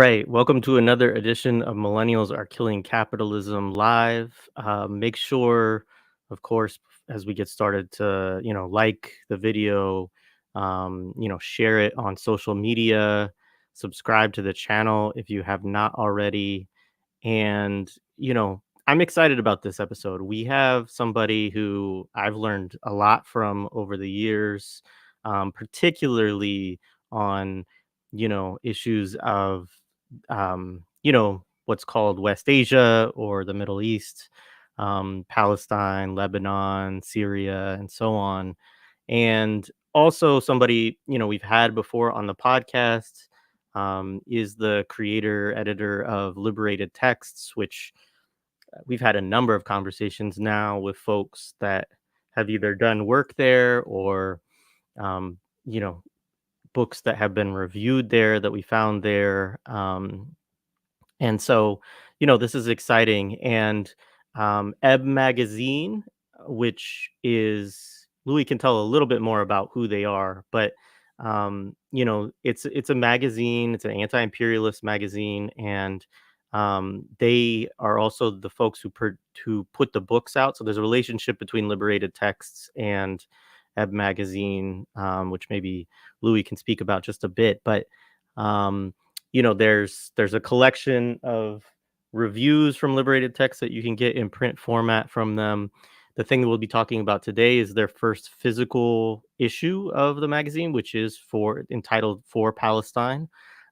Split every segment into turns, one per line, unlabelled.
right, welcome to another edition of Millennials Are Killing Capitalism Live. Make sure, of course, as we get started to, like the video, share it on social media, subscribe to the channel if you have not already. And, I'm excited about this episode. We have somebody who I've learned a lot from over the years, particularly on, issues of what's called West Asia or the Middle East, Palestine, Lebanon, Syria, and so on. And also somebody, we've had before on the podcast, is the creator, editor of Liberated Texts, which we've had a number of conversations now with folks that have either done work there or, um, you know, books that have been reviewed there that we found there. And so, this is exciting. And Ebb Magazine, which is Louis can tell a little bit more about who they are, but it's a magazine. It's an anti-imperialist magazine, and they are also the folks who put the books out. So there's a relationship between Liberated Texts and Ebb Magazine, which maybe Louis can speak about just a bit, but. There's a collection of reviews from Liberated Text that you can get in print format from them. The thing that we'll be talking about today is their first physical issue of the magazine, which is entitled For Palestine.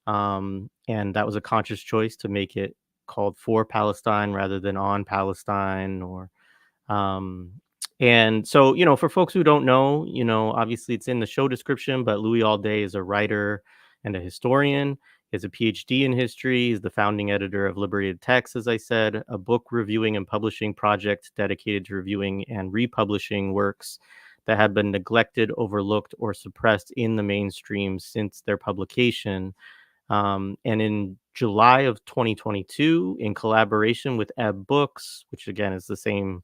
And that was a conscious choice to make it called For Palestine rather than On Palestine and so, for folks who don't know, obviously it's in the show description, but Louis Allday is a writer and a historian. He has a PhD in history. He's the founding editor of Liberated Texts, as I said, a book reviewing and publishing project dedicated to reviewing and republishing works that have been neglected, overlooked, or suppressed in the mainstream since their publication. And in July of 2022, in collaboration with Ebb Books, which again is the same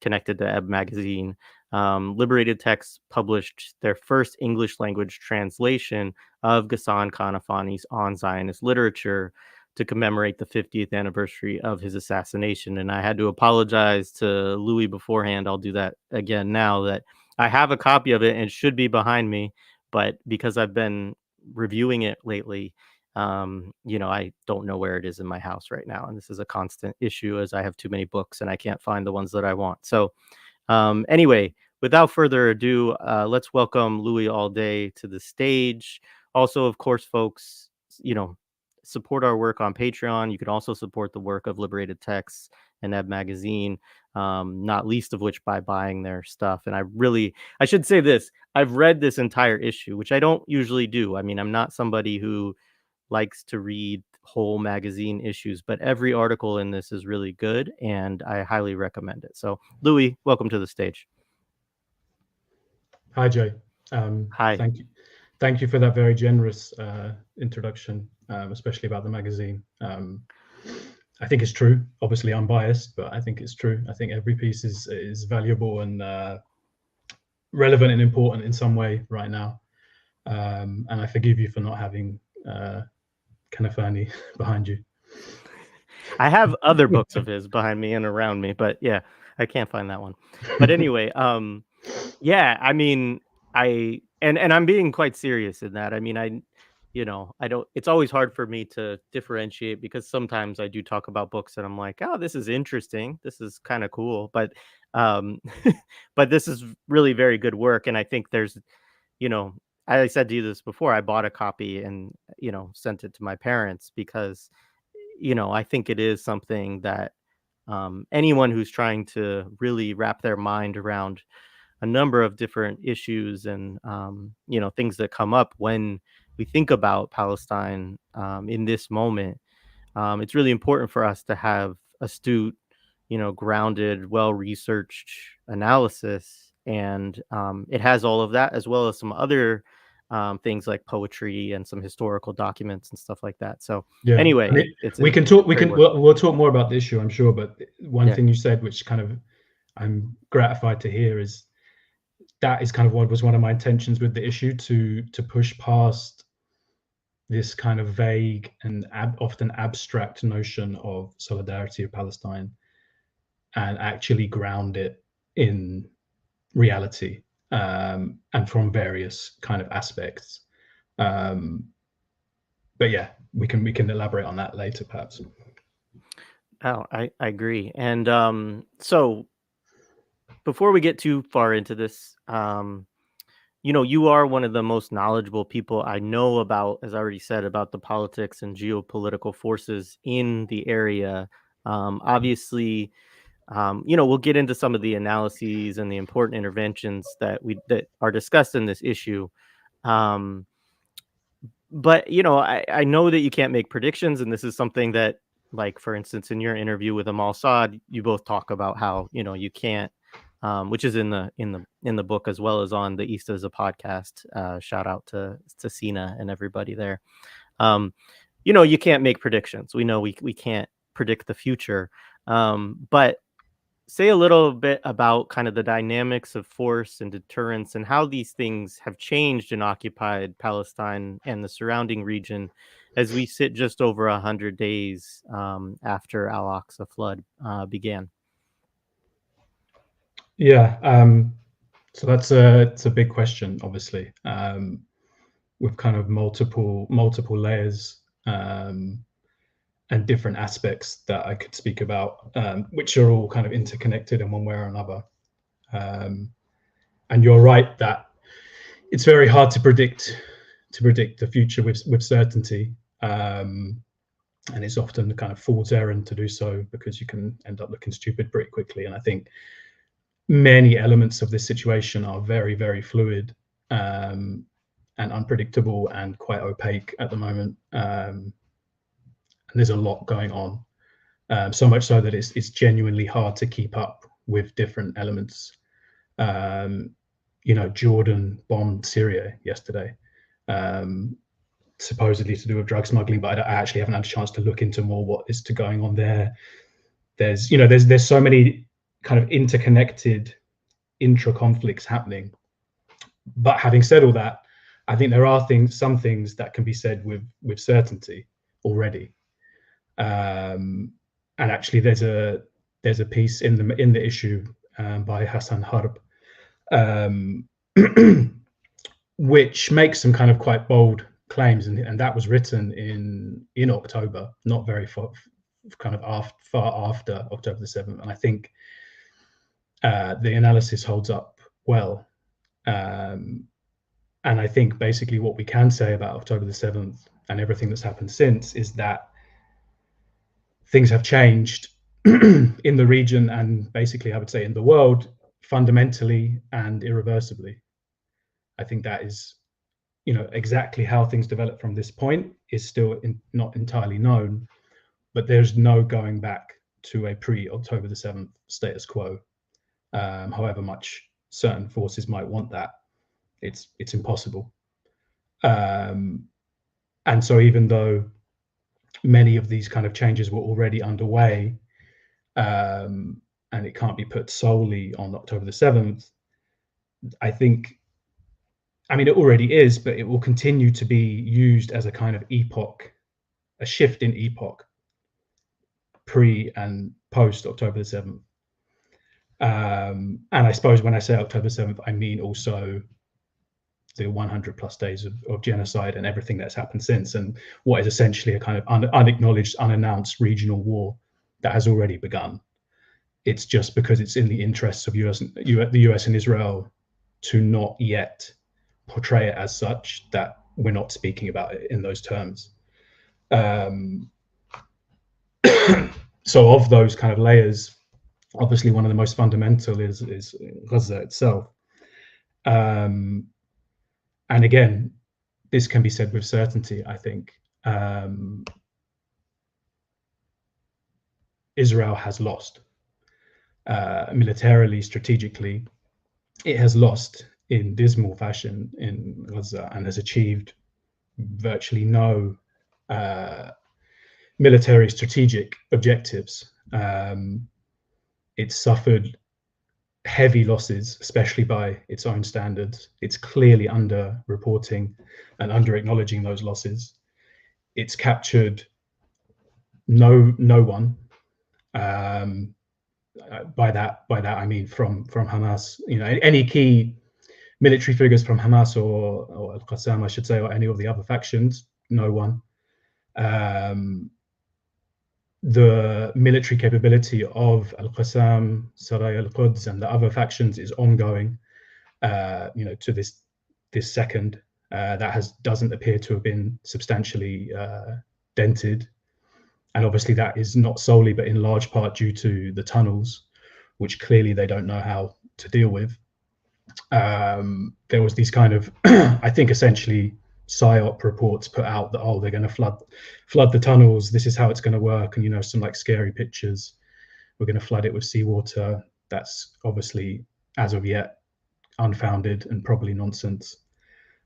connected to Ebb Magazine, Liberated Texts published their first English language translation of Ghassan Kanafani's On Zionist Literature to commemorate the 50th anniversary of his assassination. And I had to apologize to Louis beforehand. I'll do that again now that I have a copy of it and it should be behind me. But because I've been reviewing it lately, I don't know where it is in my house right now. And this is a constant issue as I have too many books and I can't find the ones that I want. So anyway, without further ado, let's welcome Louis Allday to the stage. Also, of course, folks, support our work on Patreon. You can also support the work of Liberated Texts and Ebb Magazine, not least of which by buying their stuff. And I should say this, I've read this entire issue, which I don't usually do. I mean, I'm not somebody who likes to read whole magazine issues, but every article in this is really good and I highly recommend it. So Louis, welcome to the stage.
Hi, Jay.
Hi.
Thank you for that very generous introduction, especially about the magazine. I think it's true. Obviously, I'm biased, but I think it's true. I think every piece is valuable and relevant and important in some way right now. And I forgive you for not having Kanafani behind you.
I have other books of his behind me and around me, but yeah, I can't find that one. But anyway, yeah, I mean, and I'm being quite serious in that. I mean, I don't, it's always hard for me to differentiate because sometimes I do talk about books and I'm like, oh, this is interesting. This is kind of cool. But, but this is really very good work. And I think there's, I said to you this before, I bought a copy and, sent it to my parents because, I think it is something that anyone who's trying to really wrap their mind around a number of different issues and, things that come up when we think about Palestine in this moment, it's really important for us to have astute, grounded, well-researched analysis. And it has all of that, as well as some other things like poetry and some historical documents and stuff like that. So
yeah.
Anyway,
we'll talk more about the issue, I'm sure. But one thing you said, which kind of I'm gratified to hear, is that is kind of what was one of my intentions with the issue, to push past this kind of vague and often abstract notion of solidarity of Palestine and actually ground it in reality, and from various kind of aspects. But yeah, we can elaborate on that later, perhaps.
Oh, I agree. And so before we get too far into this, you are one of the most knowledgeable people I know about, as I already said, about the politics and geopolitical forces in the area. Obviously, we'll get into some of the analyses and the important interventions that are discussed in this issue. Um, but I know that you can't make predictions, and this is something that, like, for instance, in your interview with Amal Saad, you both talk about how you can't, which is in the book, as well as on the East as a podcast. Shout out to Sina and everybody there. Um, you can't make predictions. We know we can't predict the future. But say a little bit about kind of the dynamics of force and deterrence and how these things have changed in occupied Palestine and the surrounding region as we sit just over 100 days after Al-Aqsa flood began.
Yeah, so it's a big question, obviously, with kind of multiple layers, and different aspects that I could speak about, which are all kind of interconnected in one way or another. And you're right that it's very hard to predict the future with certainty, and it's often kind of fool's errand to do so, because you can end up looking stupid pretty quickly. And I think many elements of this situation are very, very fluid, and unpredictable and quite opaque at the moment. And there's a lot going on, so much so that it's genuinely hard to keep up with different elements. Jordan bombed Syria yesterday, supposedly to do with drug smuggling, but I actually haven't had a chance to look into more what is going on there. There's so many kind of interconnected intra-conflicts happening. But having said all that, I think there are some things that can be said with certainty already. And actually, there's a piece in the issue by Ghassan Harb, which makes some kind of quite bold claims, and that was written in October, not very far after October the 7th. And I think the analysis holds up well. And I think basically what we can say about October the 7th and everything that's happened since is that things have changed in the region, and basically I would say in the world, fundamentally and irreversibly. I think that is, exactly how things develop from this point is still not entirely known, but there's no going back to a pre-October the 7th status quo. However much certain forces might want that, it's impossible. And so even though many of these kind of changes were already underway, and it can't be put solely on October the 7th, it already is, but it will continue to be used as a kind of epoch, a shift in epoch, pre and post October the 7th. And I suppose when I say October 7th, I mean also the 100 plus days of genocide and everything that's happened since, and what is essentially a kind of unacknowledged, unannounced regional war that has already begun. It's just because it's in the interests of the US and Israel to not yet portray it as such that we're not speaking about it in those terms. So of those kind of layers, obviously one of the most fundamental is Gaza itself. And again, this can be said with certainty, I think. Israel has lost. Militarily, strategically, it has lost in dismal fashion in Gaza and has achieved virtually no military strategic objectives. It's suffered heavy losses, especially by its own standards. It's clearly under reporting and under acknowledging those losses. it's captured no one. By that I mean from Hamas. Any key military figures from Hamas or Al-Qassam, I should say, or any of the other factions, no one. The military capability of Al-Qassam, Saray al-Quds, and the other factions is ongoing. To this second, that doesn't appear to have been substantially dented, and obviously that is not solely, but in large part, due to the tunnels, which clearly they don't know how to deal with. There was these kind of, I think, essentially PSYOP reports put out that, they're going to flood the tunnels. This is how it's going to work, and some like scary pictures. We're going to flood it with seawater. That's obviously, as of yet, unfounded and probably nonsense.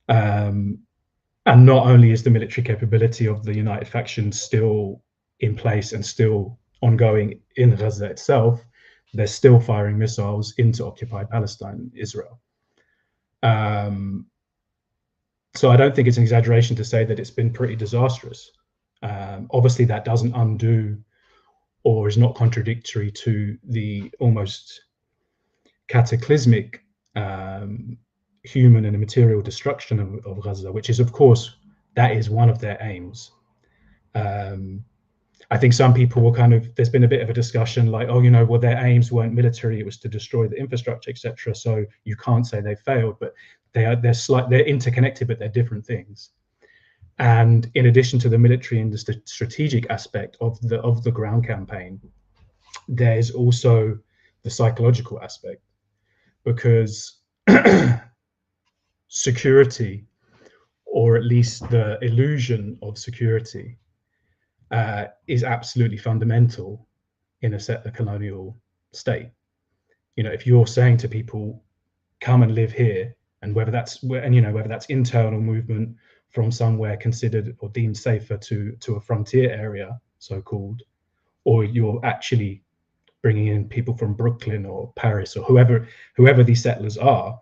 And not only is the military capability of the United Factions still in place and still ongoing in Gaza itself, they're still firing missiles into occupied Palestine, Israel. So I don't think it's an exaggeration to say that it's been pretty disastrous. Obviously, that doesn't undo or is not contradictory to the almost cataclysmic human and material destruction of Gaza, which is, of course, that is one of their aims. I think some people were there's been a bit of a discussion like, their aims weren't military, it was to destroy the infrastructure, etc. So you can't say they failed, but they're interconnected, but they're different things. And in addition to the military and the strategic aspect of the ground campaign, there's also the psychological aspect, because security, or at least the illusion of security, is absolutely fundamental in a settler colonial state. If you're saying to people, come and live here, and whether that's internal movement from somewhere considered or deemed safer to a frontier area, so-called, or you're actually bringing in people from Brooklyn or Paris or whoever these settlers are,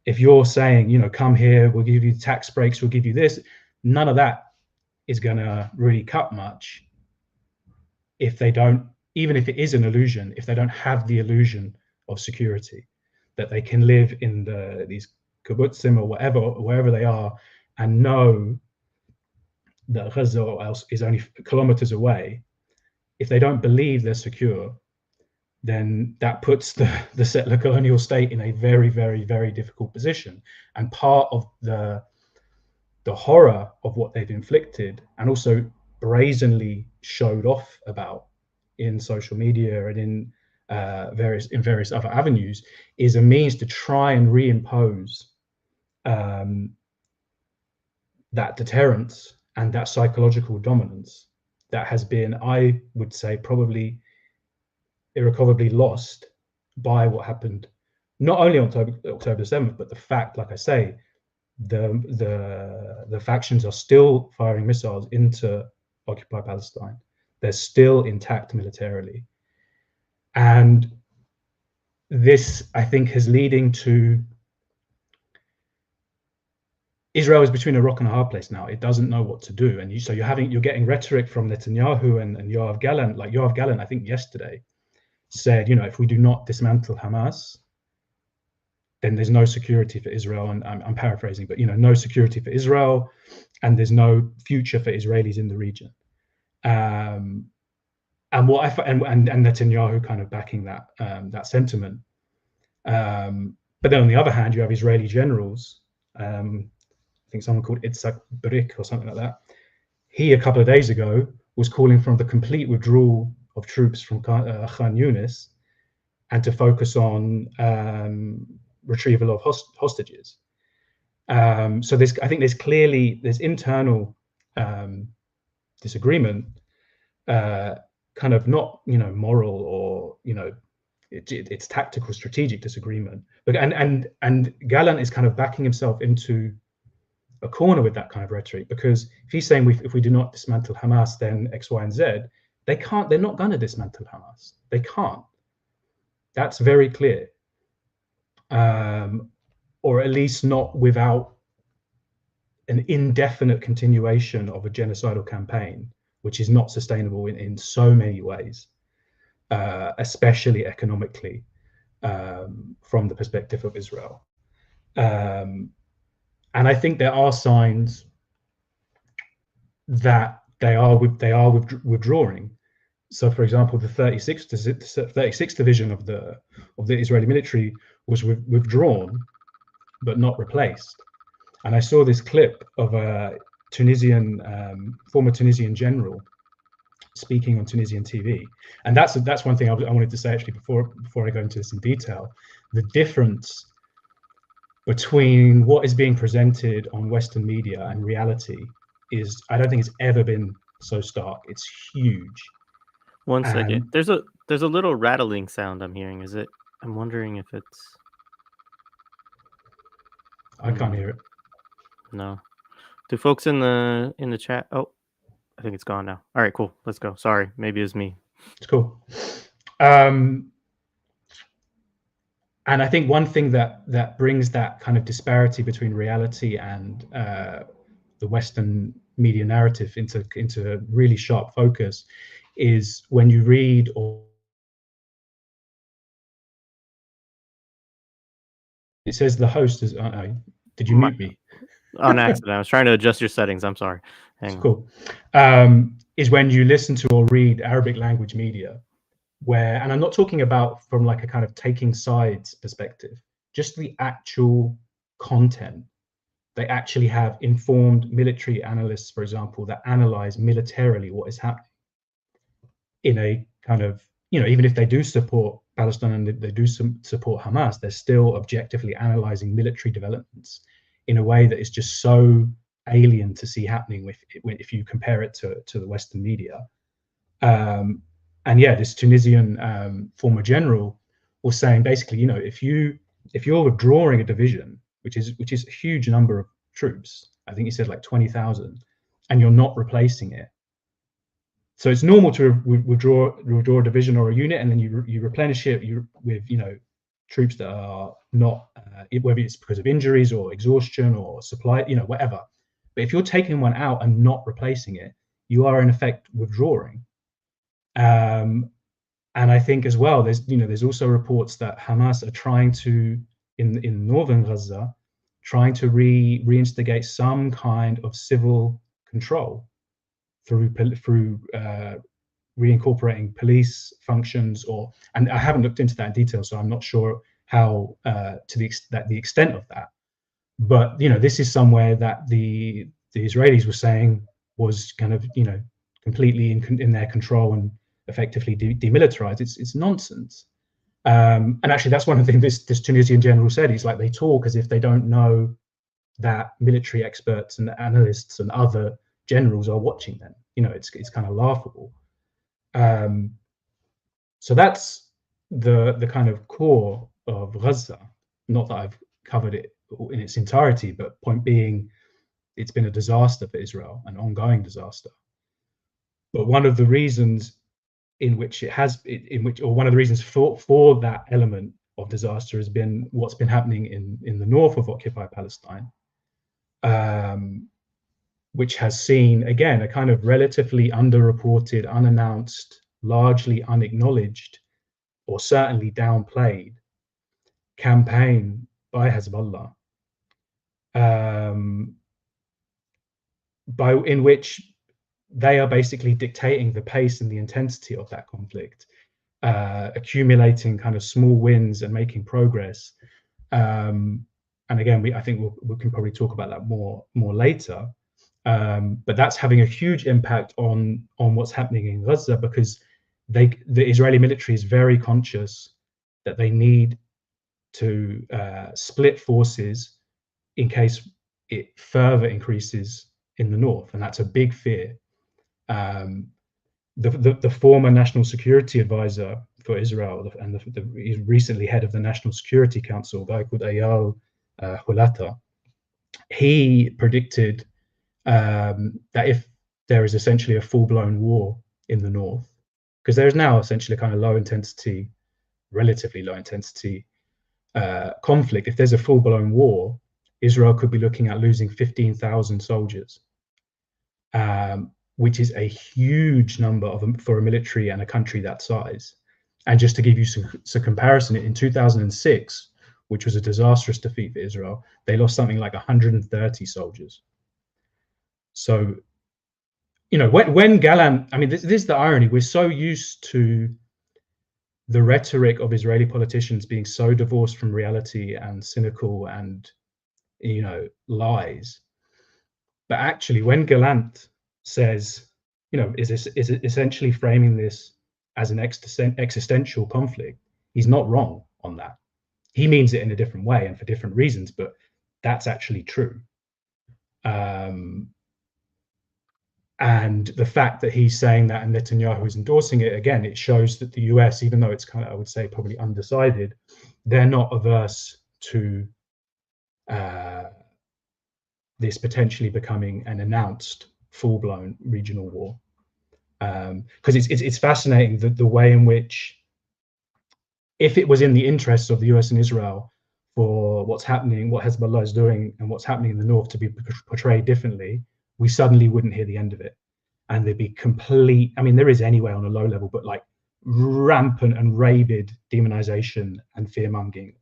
if you're saying, come here, we'll give you tax breaks, we'll give you this, none of that is going to really cut much if they don't, even if it is an illusion, if they don't have the illusion of security, that they can live in these kibbutzim or wherever they are, and know that Gaza is only kilometers away. If they don't believe they're secure, then that puts the settler colonial state in a very, very, very difficult position. And part of the horror of what they've inflicted, and also brazenly showed off about in social media and in various other avenues, is a means to try and reimpose that deterrence and that psychological dominance that has been, I would say, probably irrecoverably lost by what happened not only on October 7th, but the fact, like I say, the factions are still firing missiles into occupied Palestine. They're still intact militarily. And this, I think, is leading to Israel is between a rock and a hard place now. It doesn't know what to do. And you're getting rhetoric from Netanyahu and Yoav Gallant. Like Yoav Gallant, I think yesterday, said, if we do not dismantle Hamas, then there's no security for Israel. And I'm paraphrasing, but no security for Israel, and there's no future for Israelis in the region. And Netanyahu kind of backing that sentiment. But then on the other hand, you have Israeli generals. I think someone called Itzhak Brick or something like that. He, a couple of days ago, was calling for the complete withdrawal of troops from Khan Yunis, and to focus on retrieval of hostages. So I think there's internal disagreement, kind of not moral or it's tactical, strategic disagreement. But and Gallant is kind of backing himself into a corner with that kind of rhetoric, because if he's saying if we do not dismantle Hamas, then X, Y, and Z, they're not going to dismantle Hamas. They can't. That's very clear. Or at least not without an indefinite continuation of a genocidal campaign, which is not sustainable in so many ways, especially economically, from the perspective of Israel. And I think there are signs that they are withdrawing. So, for example, the 36th division of the Israeli military was withdrawn, but not replaced. And I saw this clip of a Tunisian former Tunisian general speaking on Tunisian TV, and that's one thing I wanted to say actually before I go into this in detail. The difference between what is being presented on Western media and reality is, I don't think it's ever been so stark. It's huge.
One second. There's a little rattling sound I'm hearing. Is it? I'm wondering if it's.
I can't hear it.
No. Do folks in the chat? Oh, I think it's gone now. All right, cool. Let's go. Sorry, maybe it's me.
It's cool. And I think one thing that brings that kind of disparity between reality and the Western media narrative into really sharp focus is when you read or it says the host is. Did you mute me?
On accident. I was trying to adjust your settings. I'm sorry. Hang on.
Cool. Is when you listen to or read Arabic language media, where, and I'm not talking about from like a kind of taking sides perspective, just the actual content. They actually have informed military analysts, for example, that analyze militarily what is happening in a kind of, even if they do support Palestine and they do support Hamas, they're still objectively analyzing military developments in a way that is just so alien to see happening if you compare it to the Western media. And yeah, this Tunisian former general was saying basically, if you're withdrawing a division, which is a huge number of troops, I think he said like 20,000, and you're not replacing it. So it's normal to withdraw a division or a unit, and then you replenish it with troops that are not, whether it's because of injuries or exhaustion or supply, whatever. But if you're taking one out and not replacing it, you are in effect withdrawing. And I think as well, there's also reports that Hamas are trying to, in northern Gaza, trying to reinstigate some kind of civil control through reincorporating police functions, and I haven't looked into that in detail, so I'm not sure how to the extent of that. But this is somewhere that the Israelis were saying was kind of completely in their control and effectively demilitarized. It's nonsense. And actually, that's one of the things this Tunisian general said. He's like, they talk as if they don't know that military experts and analysts and other generals are watching them. It's kind of laughable. So that's the kind of core of Gaza. Not that I've covered it in its entirety, but point being, it's been a disaster for Israel, an ongoing disaster. But one of the reasons one of the reasons for that element of disaster has been what's been happening in the north of occupied Palestine, which has seen, again, a kind of relatively underreported, unannounced, largely unacknowledged, or certainly downplayed campaign by Hezbollah, in which they are basically dictating the pace and the intensity of that conflict, accumulating kind of small wins and making progress. And again, I think we can probably talk about that more later. But that's having a huge impact on what's happening in Gaza, because the Israeli military is very conscious that they need to split forces in case it further increases in the north, and that's a big fear. The former national security advisor for Israel and the recently head of the National Security Council, a guy called Eyal Hulata, he predicted that if there is essentially a full-blown war in the north, because there is now essentially a kind of relatively low intensity conflict, if there's a full-blown war, Israel could be looking at losing 15,000 soldiers, which is a huge number for a military and a country that size. And just to give you some comparison, in 2006, which was a disastrous defeat for Israel, they lost something like 130 soldiers. So, you know, when Gallant, I mean, this is the irony. We're so used to the rhetoric of Israeli politicians being so divorced from reality and cynical and, you know, lies. But actually, when Gallant says, you know, is essentially framing this as an existential conflict, he's not wrong on that. He means it in a different way and for different reasons, but that's actually true. And the fact that he's saying that and Netanyahu is endorsing it, again, it shows that the US, even though it's kind of, I would say, probably undecided, they're not averse to this potentially becoming an announced full-blown regional war. Because it's fascinating the way in which, if it was in the interests of the US and Israel for what's happening, what Hezbollah is doing and what's happening in the north to be portrayed differently, we suddenly wouldn't hear the end of it. And there'd be complete, I mean, there is anyway on a low level, but like rampant and rabid demonization and fear-mongering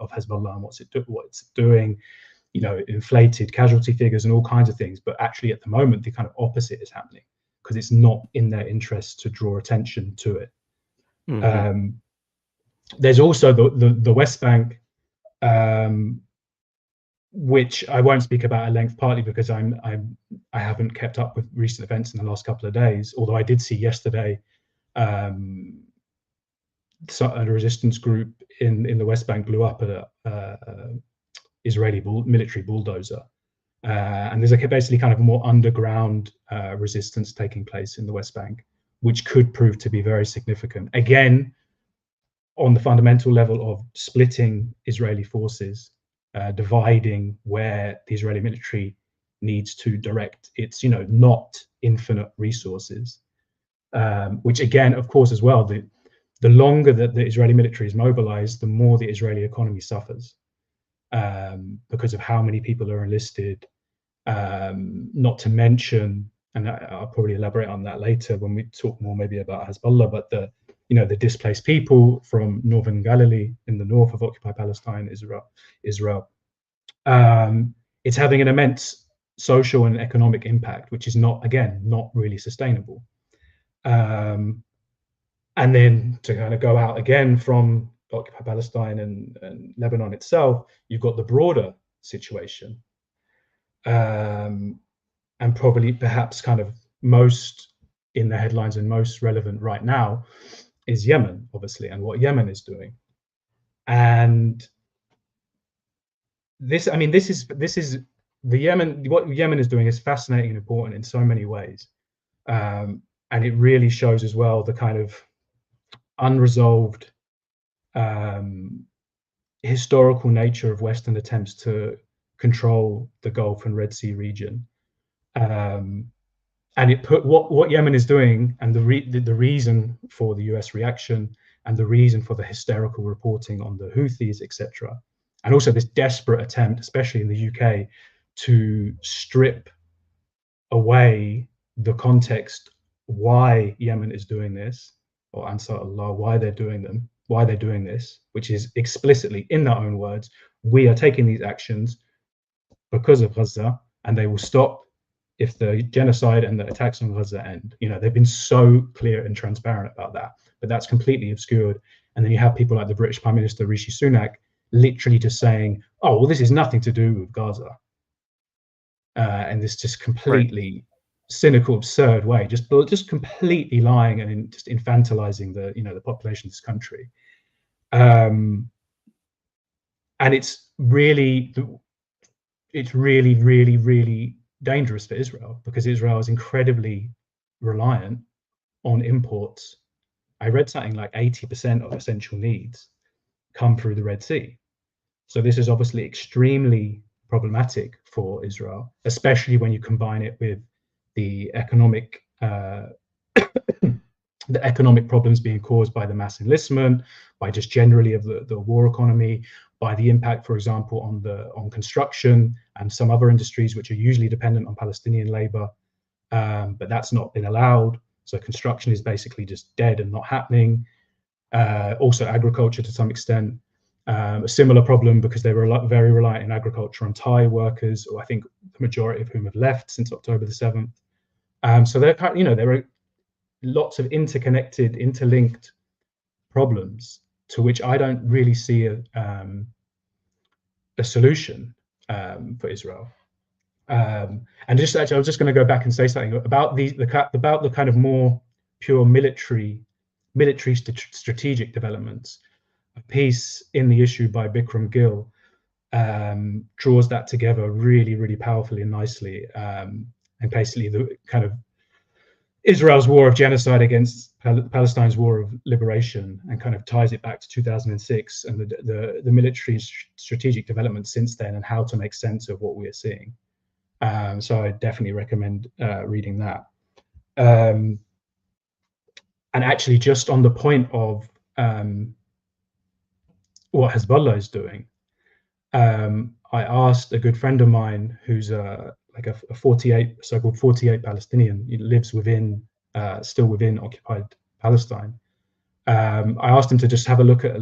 of Hezbollah and what it's doing, you know, inflated casualty figures and all kinds of things. But actually at the moment, the kind of opposite is happening because it's not in their interest to draw attention to it. Mm-hmm. There's also the West Bank, which I won't speak about at length, partly because I haven't kept up with recent events in the last couple of days. Although I did see yesterday a resistance group in the West Bank blew up at a Israeli military bulldozer, and there's basically kind of a more underground resistance taking place in the West Bank, which could prove to be very significant. Again, on the fundamental level of splitting Israeli forces, dividing where the Israeli military needs to direct its, you know, not infinite resources, which again, of course, as well, the longer that the Israeli military is mobilized, the more the Israeli economy suffers because of how many people are enlisted, not to mention, and I'll probably elaborate on that later when we talk more maybe about Hezbollah, but the displaced people from northern Galilee in the north of occupied Palestine, Israel. It's having an immense social and economic impact, which is not really sustainable. And then to kind of go out again from occupied Palestine and Lebanon itself, you've got the broader situation. And probably perhaps kind of most in the headlines and most relevant right now is Yemen, obviously, and what Yemen is doing. And this is the Yemen. What Yemen is doing is fascinating and important in so many ways, and it really shows as well the kind of unresolved historical nature of Western attempts to control the Gulf and Red Sea region. And it put what Yemen is doing and the reason for the US reaction and the reason for the hysterical reporting on the Houthis, etc. And also this desperate attempt, especially in the UK, to strip away the context why Yemen is doing this, or Ansar Allah, why they're doing this, which is explicitly in their own words, we are taking these actions because of Gaza, and they will stop if the genocide and the attacks on Gaza end. You know, they've been so clear and transparent about that, but that's completely obscured. And then you have people like the British Prime Minister Rishi Sunak literally just saying, oh, well, this is nothing to do with Gaza. And this just completely cynical, absurd way, just completely lying and just infantilizing the population of this country. And it's really, really dangerous for Israel, because Israel is incredibly reliant on imports. I read something like 80% of essential needs come through the Red Sea. So this is obviously extremely problematic for Israel, especially when you combine it with the economic the economic problems being caused by the mass enlistment, by just generally of the war economy, by the impact, for example, on construction and some other industries which are usually dependent on Palestinian labor, but that's not been allowed. So construction is basically just dead and not happening. Also agriculture to some extent. A similar problem because they were very reliant in agriculture on Thai workers, or I think the majority of whom have left since October the 7th. So they're kind of, there are lots of interconnected, interlinked problems to which I don't really see a solution for Israel. And just actually, I was just going to go back and say something about the kind of more pure military strategic developments. A piece in the issue by Bikram Gill draws that together really, really powerfully and nicely, and basically the kind of Israel's war of genocide against Palestine's war of liberation, and kind of ties it back to 2006 and the military strategic development since then, and how to make sense of what we are seeing. So I definitely recommend reading that. And actually, just on the point of what Hezbollah is doing, I asked a good friend of mine who's like a 48, so-called 48 Palestinian, he lives still within occupied Palestine. I asked him to just have a look at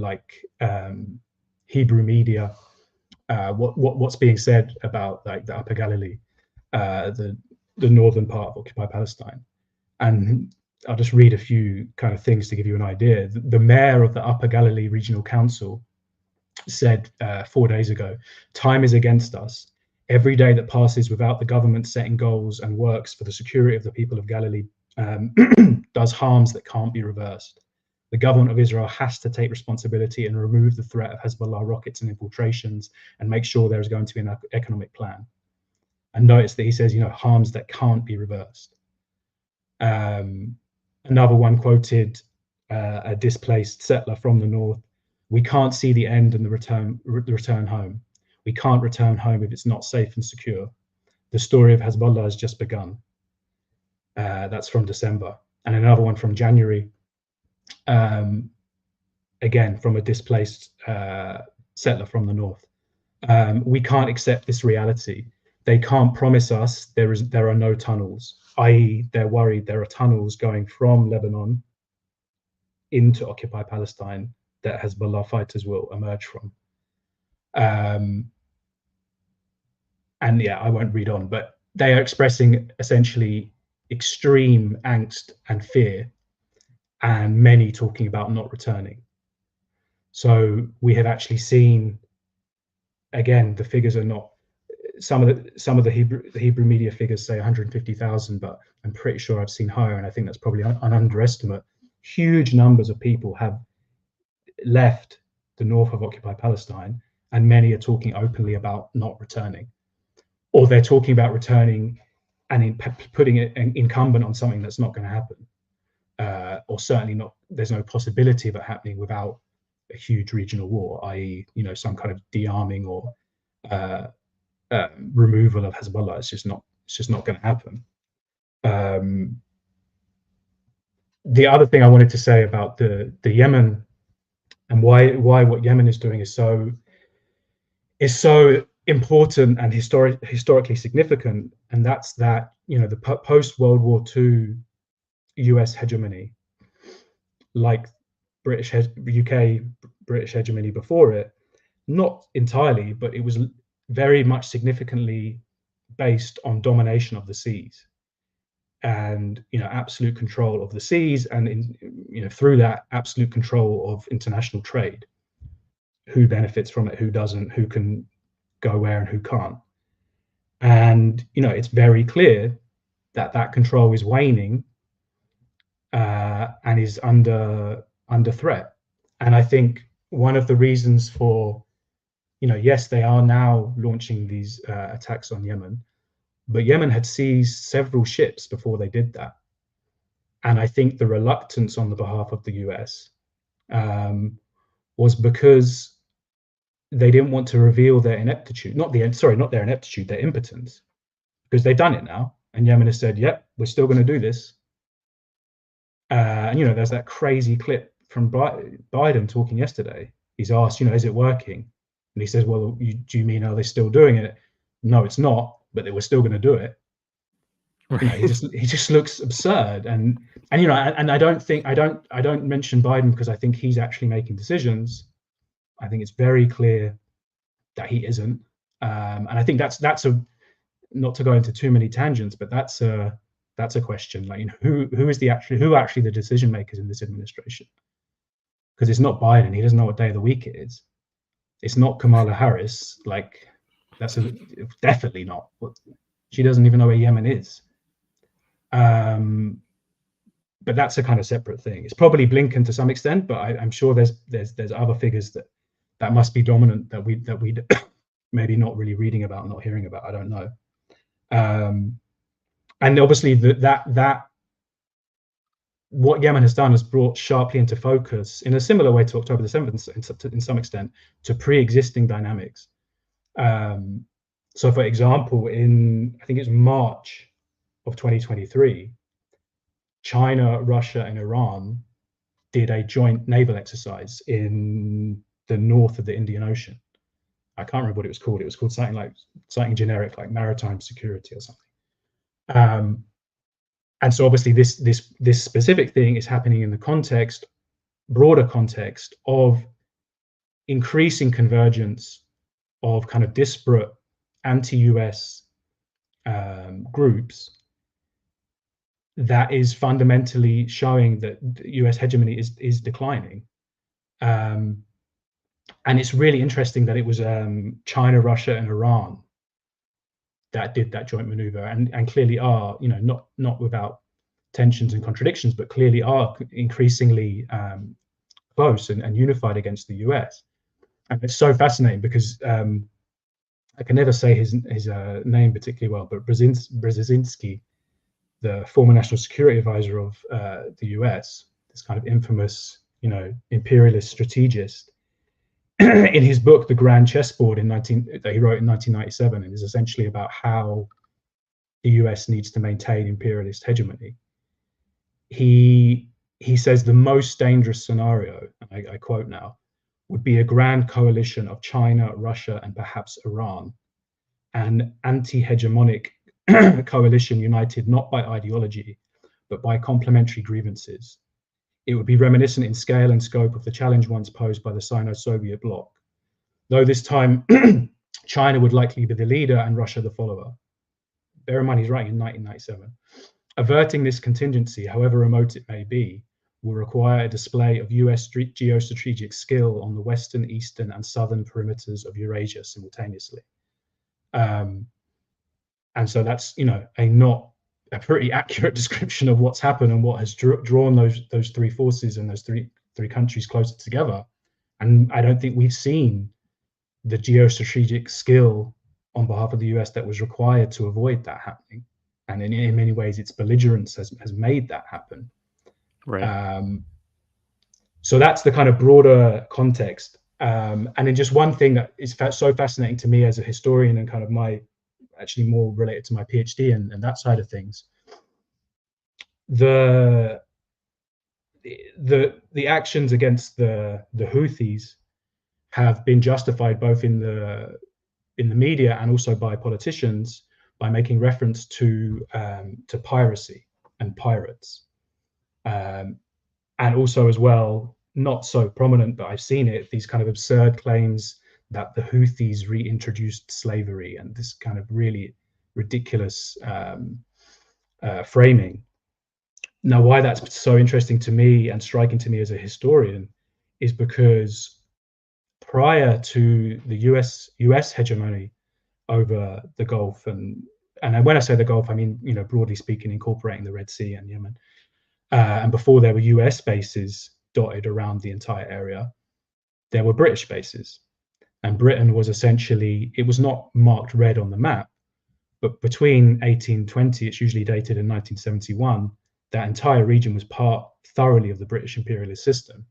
Hebrew media, what's being said about like the Upper Galilee, the northern part of occupied Palestine. And I'll just read a few kind of things to give you an idea. The mayor of the Upper Galilee Regional Council said 4 days ago, "Time is against us. Every day that passes without the government setting goals and works for the security of the people of Galilee does harms that can't be reversed. The government of Israel has to take responsibility and remove the threat of Hezbollah rockets and infiltrations, and make sure there is going to be an economic plan." And notice that he says, harms that can't be reversed. Another one quoted a displaced settler from the north: "We can't see the end and the return home. We can't return home if it's not safe and secure. The story of Hezbollah has just begun." That's from December. And another one from January, again from a displaced settler from the north: "We can't accept this reality. They can't promise us there are no tunnels, i.e. they're worried there are tunnels going from Lebanon into occupied Palestine that Hezbollah fighters will emerge from." And yeah, I won't read on, but they are expressing essentially extreme angst and fear, and many talking about not returning. So we have actually seen, again, the figures are not, some of the Hebrew media figures say 150,000, but I'm pretty sure I've seen higher, and I think that's probably an underestimate. Huge numbers of people have left the north of occupied Palestine, and many are talking openly about not returning, or they're talking about returning and putting it incumbent on something that's not going to happen, or certainly not. There's no possibility of it happening without a huge regional war, i.e., some kind of de-arming or removal of Hezbollah. It's just not going to happen. The other thing I wanted to say about the Yemen, and why what Yemen is doing is so important and historically significant, and that's that the post World War II US hegemony, like UK British hegemony before it, not entirely, but it was very much significantly based on domination of the seas, and absolute control of the seas, and through that absolute control of international trade. Who benefits from it, who doesn't, who can go where and who can't. And it's very clear that control is waning, and is under threat. And I think one of the reasons for, yes, they are now launching these attacks on Yemen, but Yemen had seized several ships before they did that. And I think the reluctance on the behalf of the US was because they didn't want to reveal their ineptitude, not their ineptitude, their impotence, because they've done it now. And Yemen has said, yep, we're still going to do this. And there's that crazy clip from Biden talking yesterday. He's asked, is it working? And he says, well, do you mean, are they still doing it? No, it's not, but they were still going to do it.
Right.
He just looks absurd. And I don't mention Biden because I think he's actually making decisions. I think it's very clear that he isn't. And I think that's a, not to go into too many tangents, but that's a question. Like, who actually the decision makers in this administration? Because it's not Biden. He doesn't know what day of the week it is. It's not Kamala Harris. Like, definitely not. She doesn't even know where Yemen is. But that's a kind of separate thing. It's probably Blinken to some extent, but I'm sure there's other figures that must be dominant that we maybe not really reading about, not hearing about. I don't know. And obviously that what Yemen has done has brought sharply into focus, in a similar way to October the 7th, in some extent, to pre-existing dynamics. So, for example, I think it's March of 2023, China, Russia, and Iran did a joint naval exercise in the north of the Indian Ocean. I can't remember what it was called. It was called something generic, like maritime security or something. And so obviously this specific thing is happening in the broader context of increasing convergence of kind of disparate anti-US groups that is fundamentally showing that US hegemony is declining. And it's really interesting that it was China, Russia, and Iran that did that joint maneuver, and clearly are, not without tensions and contradictions, but clearly are increasingly close and unified against the US. And it's so fascinating because I can never say his name particularly well, but Brzezinski, the former national security advisor of the US, this kind of infamous, imperialist strategist, in his book, The Grand Chessboard, that he wrote in 1997, and is essentially about how the US needs to maintain imperialist hegemony. He says the most dangerous scenario, I quote now, would be a grand coalition of China, Russia, and perhaps Iran, an anti-hegemonic coalition united not by ideology, but by complementary grievances. It would be reminiscent in scale and scope of the challenge once posed by the Sino-Soviet bloc, though this time China would likely be the leader and Russia the follower. Bear in mind, he's writing in 1997. Averting this contingency, however remote it may be, will require a display of US geostrategic skill on the western, eastern, and southern perimeters of Eurasia simultaneously. And so that's, a pretty accurate description of what's happened and what has drawn those three forces and those three countries closer together. And I don't think we've seen the geostrategic skill on behalf of the US that was required to avoid that happening. And in many ways, its belligerence has made that happen.
Right.
So that's the kind of broader context. And then just one thing that is so fascinating to me as a historian, and kind of actually more related to my PhD and that side of things, the actions against the Houthis have been justified both in the media and also by politicians by making reference to piracy and pirates, and also as well, not so prominent, but I've seen it, these kind of absurd claims that the Houthis reintroduced slavery, and this kind of really ridiculous framing. Now, why that's so interesting to me and striking to me as a historian is because prior to the US hegemony over the Gulf, and when I say the Gulf, I mean, broadly speaking, incorporating the Red Sea and Yemen, and before there were US bases dotted around the entire area, there were British bases. And Britain was essentially, it was not marked red on the map, but between 1820, it's usually dated in 1971, that entire region was part thoroughly of the British imperialist system.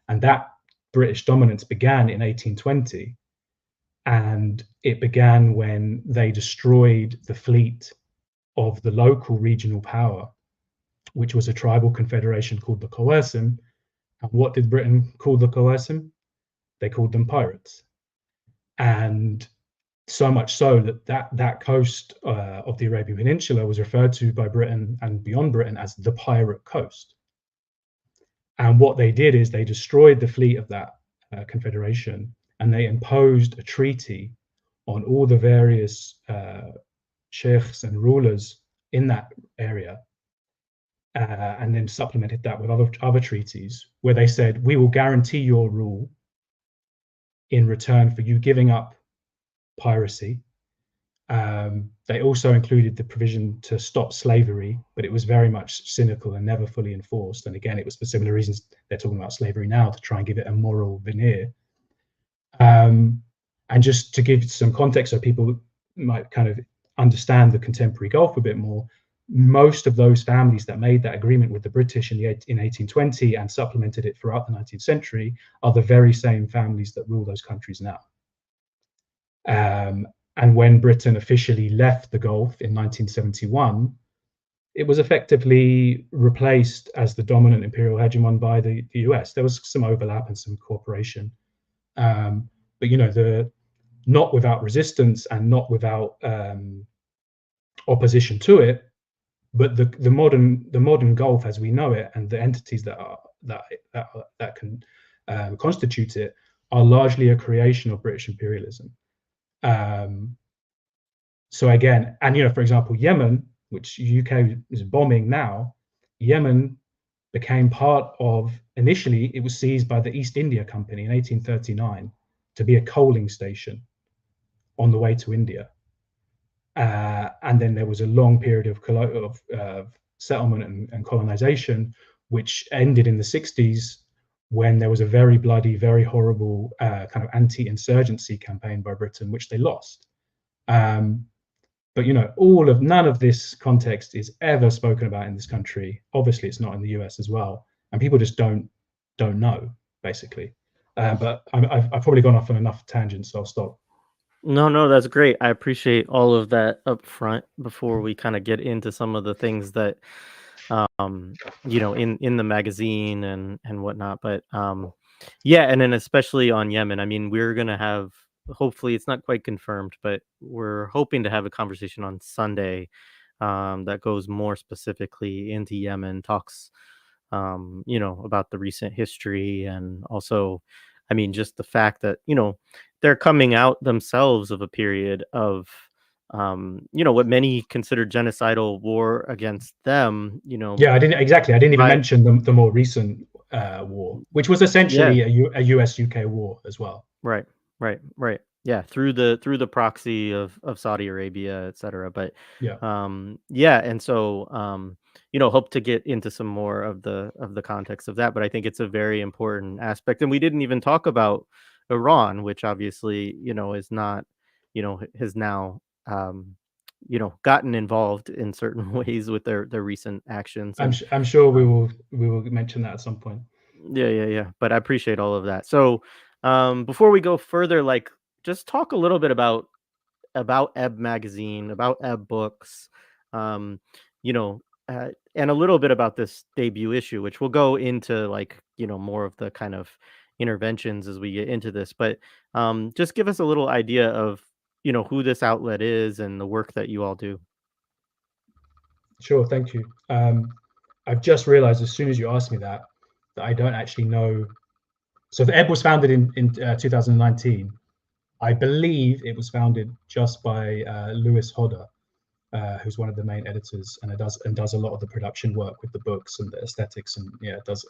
And that British dominance began in 1820. And it began when they destroyed the fleet of the local regional power which was a tribal confederation called the Coercim. And what did Britain call the Coercim? They called them pirates. And so much so that coast of the Arabian Peninsula was referred to by Britain and beyond Britain as the pirate coast. And what they did is they destroyed the fleet of that confederation, and they imposed a treaty on all the various sheikhs and rulers in that area, and then supplemented that with other treaties where they said, we will guarantee your rule in return for you giving up piracy. They also included the provision to stop slavery, but it was very much cynical and never fully enforced. And again, it was for similar reasons they're talking about slavery now, to try and give it a moral veneer. And just to give some context so people might kind of understand the contemporary Gulf a bit more, most of those families that made that agreement with the British in 1820 and supplemented it throughout the 19th century are the very same families that rule those countries now. And when Britain officially left the Gulf in 1971, it was effectively replaced as the dominant imperial hegemon by the US. There was some overlap and some cooperation, but not without resistance and not without opposition to it. But the modern Gulf as we know it, and the entities that can constitute it, are largely a creation of British imperialism. So again, and for example, Yemen, which UK is bombing now, Yemen became part of, initially it was seized by the East India Company in 1839 to be a coaling station on the way to India. And then there was a long period of settlement and colonization, which ended in the 60s when there was a very bloody, very horrible kind of anti-insurgency campaign by Britain, which they lost. But none of this context is ever spoken about in this country. Obviously, it's not in the US as well, and people just don't know, basically. But I've probably gone off on enough tangents, so I'll stop.
No, that's great. I appreciate all of that up front before we kind of get into some of the things that, in the magazine and whatnot. But yeah, and then especially on Yemen, I mean, we're gonna have, hopefully, it's not quite confirmed, but we're hoping to have a conversation on Sunday that goes more specifically into Yemen, talks, about the recent history, and also, I mean, just the fact that, they're coming out themselves of a period of, what many consider genocidal war against them,
Yeah, I didn't even
by,
mention the more recent war, which was essentially
yeah,
a US-UK war as well.
right, right. Yeah, through the proxy of Saudi Arabia, et cetera. But
Yeah,
yeah, and so hope to get into some more of the context of that. But I think it's a very important aspect, and we didn't even talk about Iran, which obviously is not, has now gotten involved in certain ways with their recent actions. And
I'm sure we will mention that at some point.
yeah. But I appreciate all of that. So before we go further, like, just talk a little bit about Ebb Magazine, about Ebb Books, um, and a little bit about this debut issue, which we'll go into, like, more of the kind of interventions as we get into this. But just give us a little idea of, who this outlet is and the work that you all do.
Sure, thank you. I've just realized as soon as you asked me that I don't actually know. So the Ebb was founded in 2019. I believe it was founded just by Louis Allday, who's one of the main editors, and does a lot of the production work with the books and the aesthetics, and it does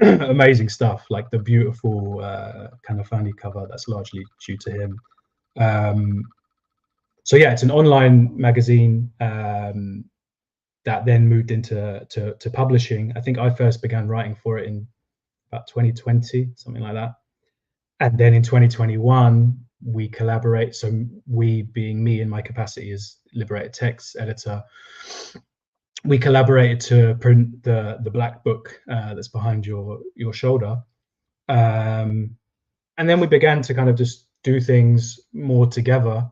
amazing stuff, like the beautiful Kanafani cover that's largely due to him. So yeah, it's an online magazine that then moved into to publishing. I think I first began writing for it in about 2020, something like that. And then in 2021, we collaborate. So we, being me in my capacity as Liberated Texts editor, we collaborated to print the black book that's behind your shoulder. And then we began to kind of just do things more together.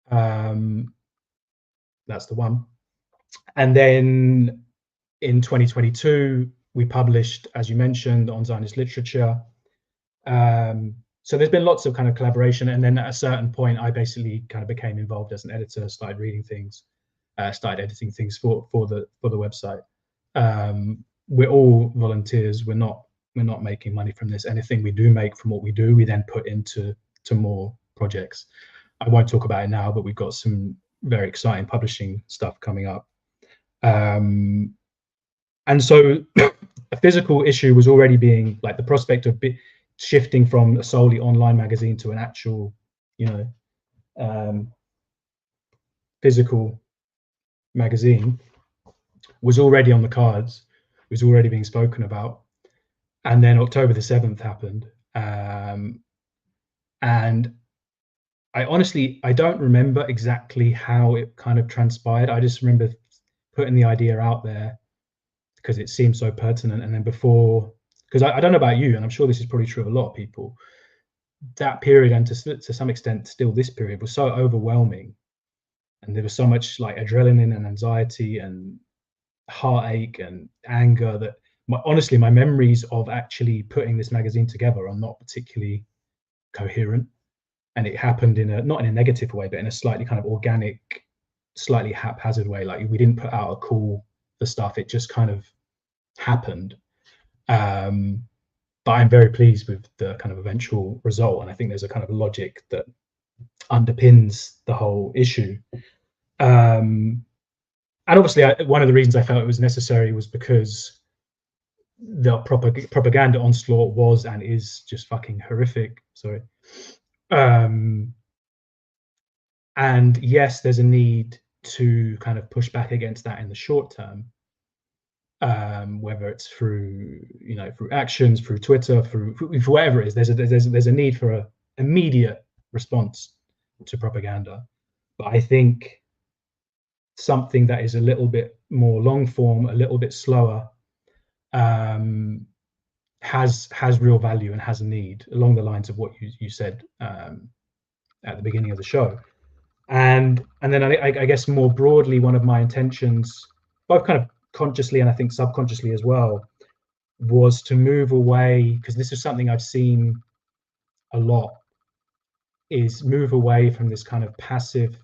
That's the one. And then in 2022, we published, as you mentioned, on Zionist literature. So there's been lots of kind of collaboration, and then at a certain point, I basically kind of became involved as an editor, started reading things, started editing things for the website. We're all volunteers. We're not making money from this. Anything we do make from what we do, we then put into more projects. I won't talk about it now, but we've got some very exciting publishing stuff coming up. And so a physical issue was already being, like, the prospect of shifting from a solely online magazine to an actual, physical magazine was already on the cards, was already being spoken about. And then October the 7th happened. And I honestly don't remember exactly how it kind of transpired. I just remember putting the idea out there because it seemed so pertinent. And then because I don't know about you, and I'm sure this is probably true of a lot of people, that period, and to some extent still this period, was so overwhelming. And there was so much like adrenaline and anxiety and heartache and anger that honestly, my memories of actually putting this magazine together are not particularly coherent. And it happened not in a negative way, but in a slightly kind of organic, slightly haphazard way. Like, we didn't put out a call for stuff. It just kind of happened. But I'm very pleased with the kind of eventual result. And I think there's a kind of logic that underpins the whole issue. And obviously, one of the reasons I felt it was necessary was because the propaganda onslaught was and is just fucking horrific. Sorry. And yes, there's a need to kind of push back against that in the short term, whether it's through actions, through Twitter, through whatever it is. There's a need for an immediate response to propaganda. But I think something that is a little bit more long form, a little bit slower, has real value and has a need, along the lines of what you said at the beginning of the show. And then I guess more broadly, one of my intentions, both kind of consciously and I think subconsciously as well, was to move away, because this is something I've seen a lot, is move away from this kind of passive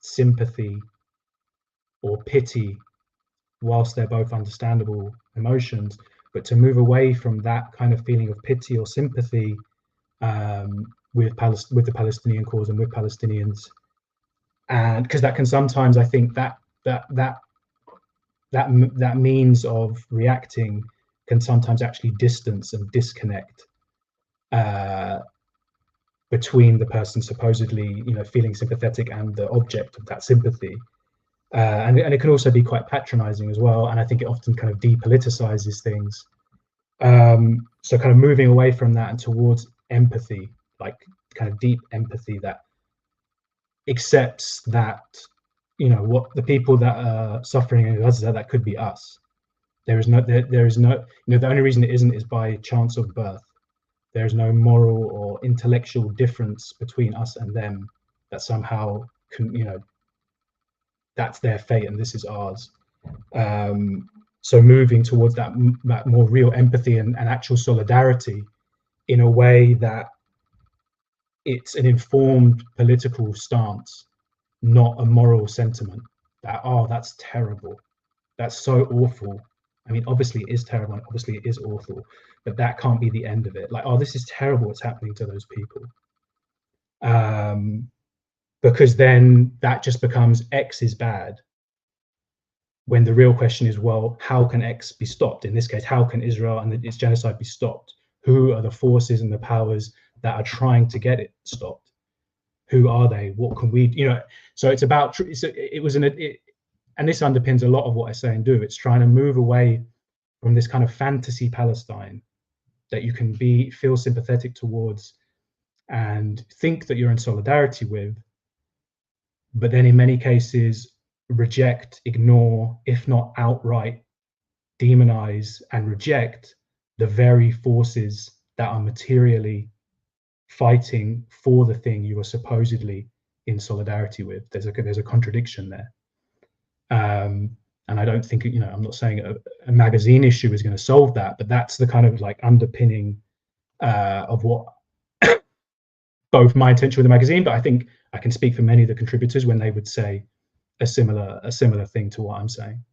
sympathy or pity, whilst they're both understandable emotions, but to move away from that kind of feeling of pity or sympathy with the Palestinian cause and with Palestinians. And because that can sometimes, I think that means of reacting can sometimes actually distance and disconnect between the person supposedly feeling sympathetic and the object of that sympathy. And it can also be quite patronizing as well. And I think it often kind of depoliticizes things. So kind of moving away from that and towards empathy, like kind of deep empathy that accepts that, what the people that are suffering in Gaza, that could be us. There is no, the only reason it isn't is by chance of birth. There is no moral or intellectual difference between us and them that somehow can, that's their fate and this is ours. So moving towards that more real empathy and actual solidarity in a way that it's an informed political stance, not a moral sentiment that, oh, that's terrible, that's so awful. I mean, obviously it is terrible and obviously it is awful, but that can't be the end of it. Like, oh, this is terrible what's happening to those people. Because then that just becomes X is bad, when the real question is, well, how can X be stopped? In this case, how can Israel and its genocide be stopped? Who are the forces and the powers that are trying to get it stopped? Who are they? What can we, so it's about, and this underpins a lot of what I say and do. It's trying to move away from this kind of fantasy Palestine that you can feel sympathetic towards and think that you're in solidarity with, but then in many cases reject, ignore, if not outright demonize and reject the very forces that are materially fighting for the thing you are supposedly in solidarity with. There's a contradiction there. And I don't think, I'm not saying a magazine issue is going to solve that, but that's the kind of like underpinning of what both my intention with the magazine, but I think I can speak for many of the contributors when they would say a similar thing to what I'm saying.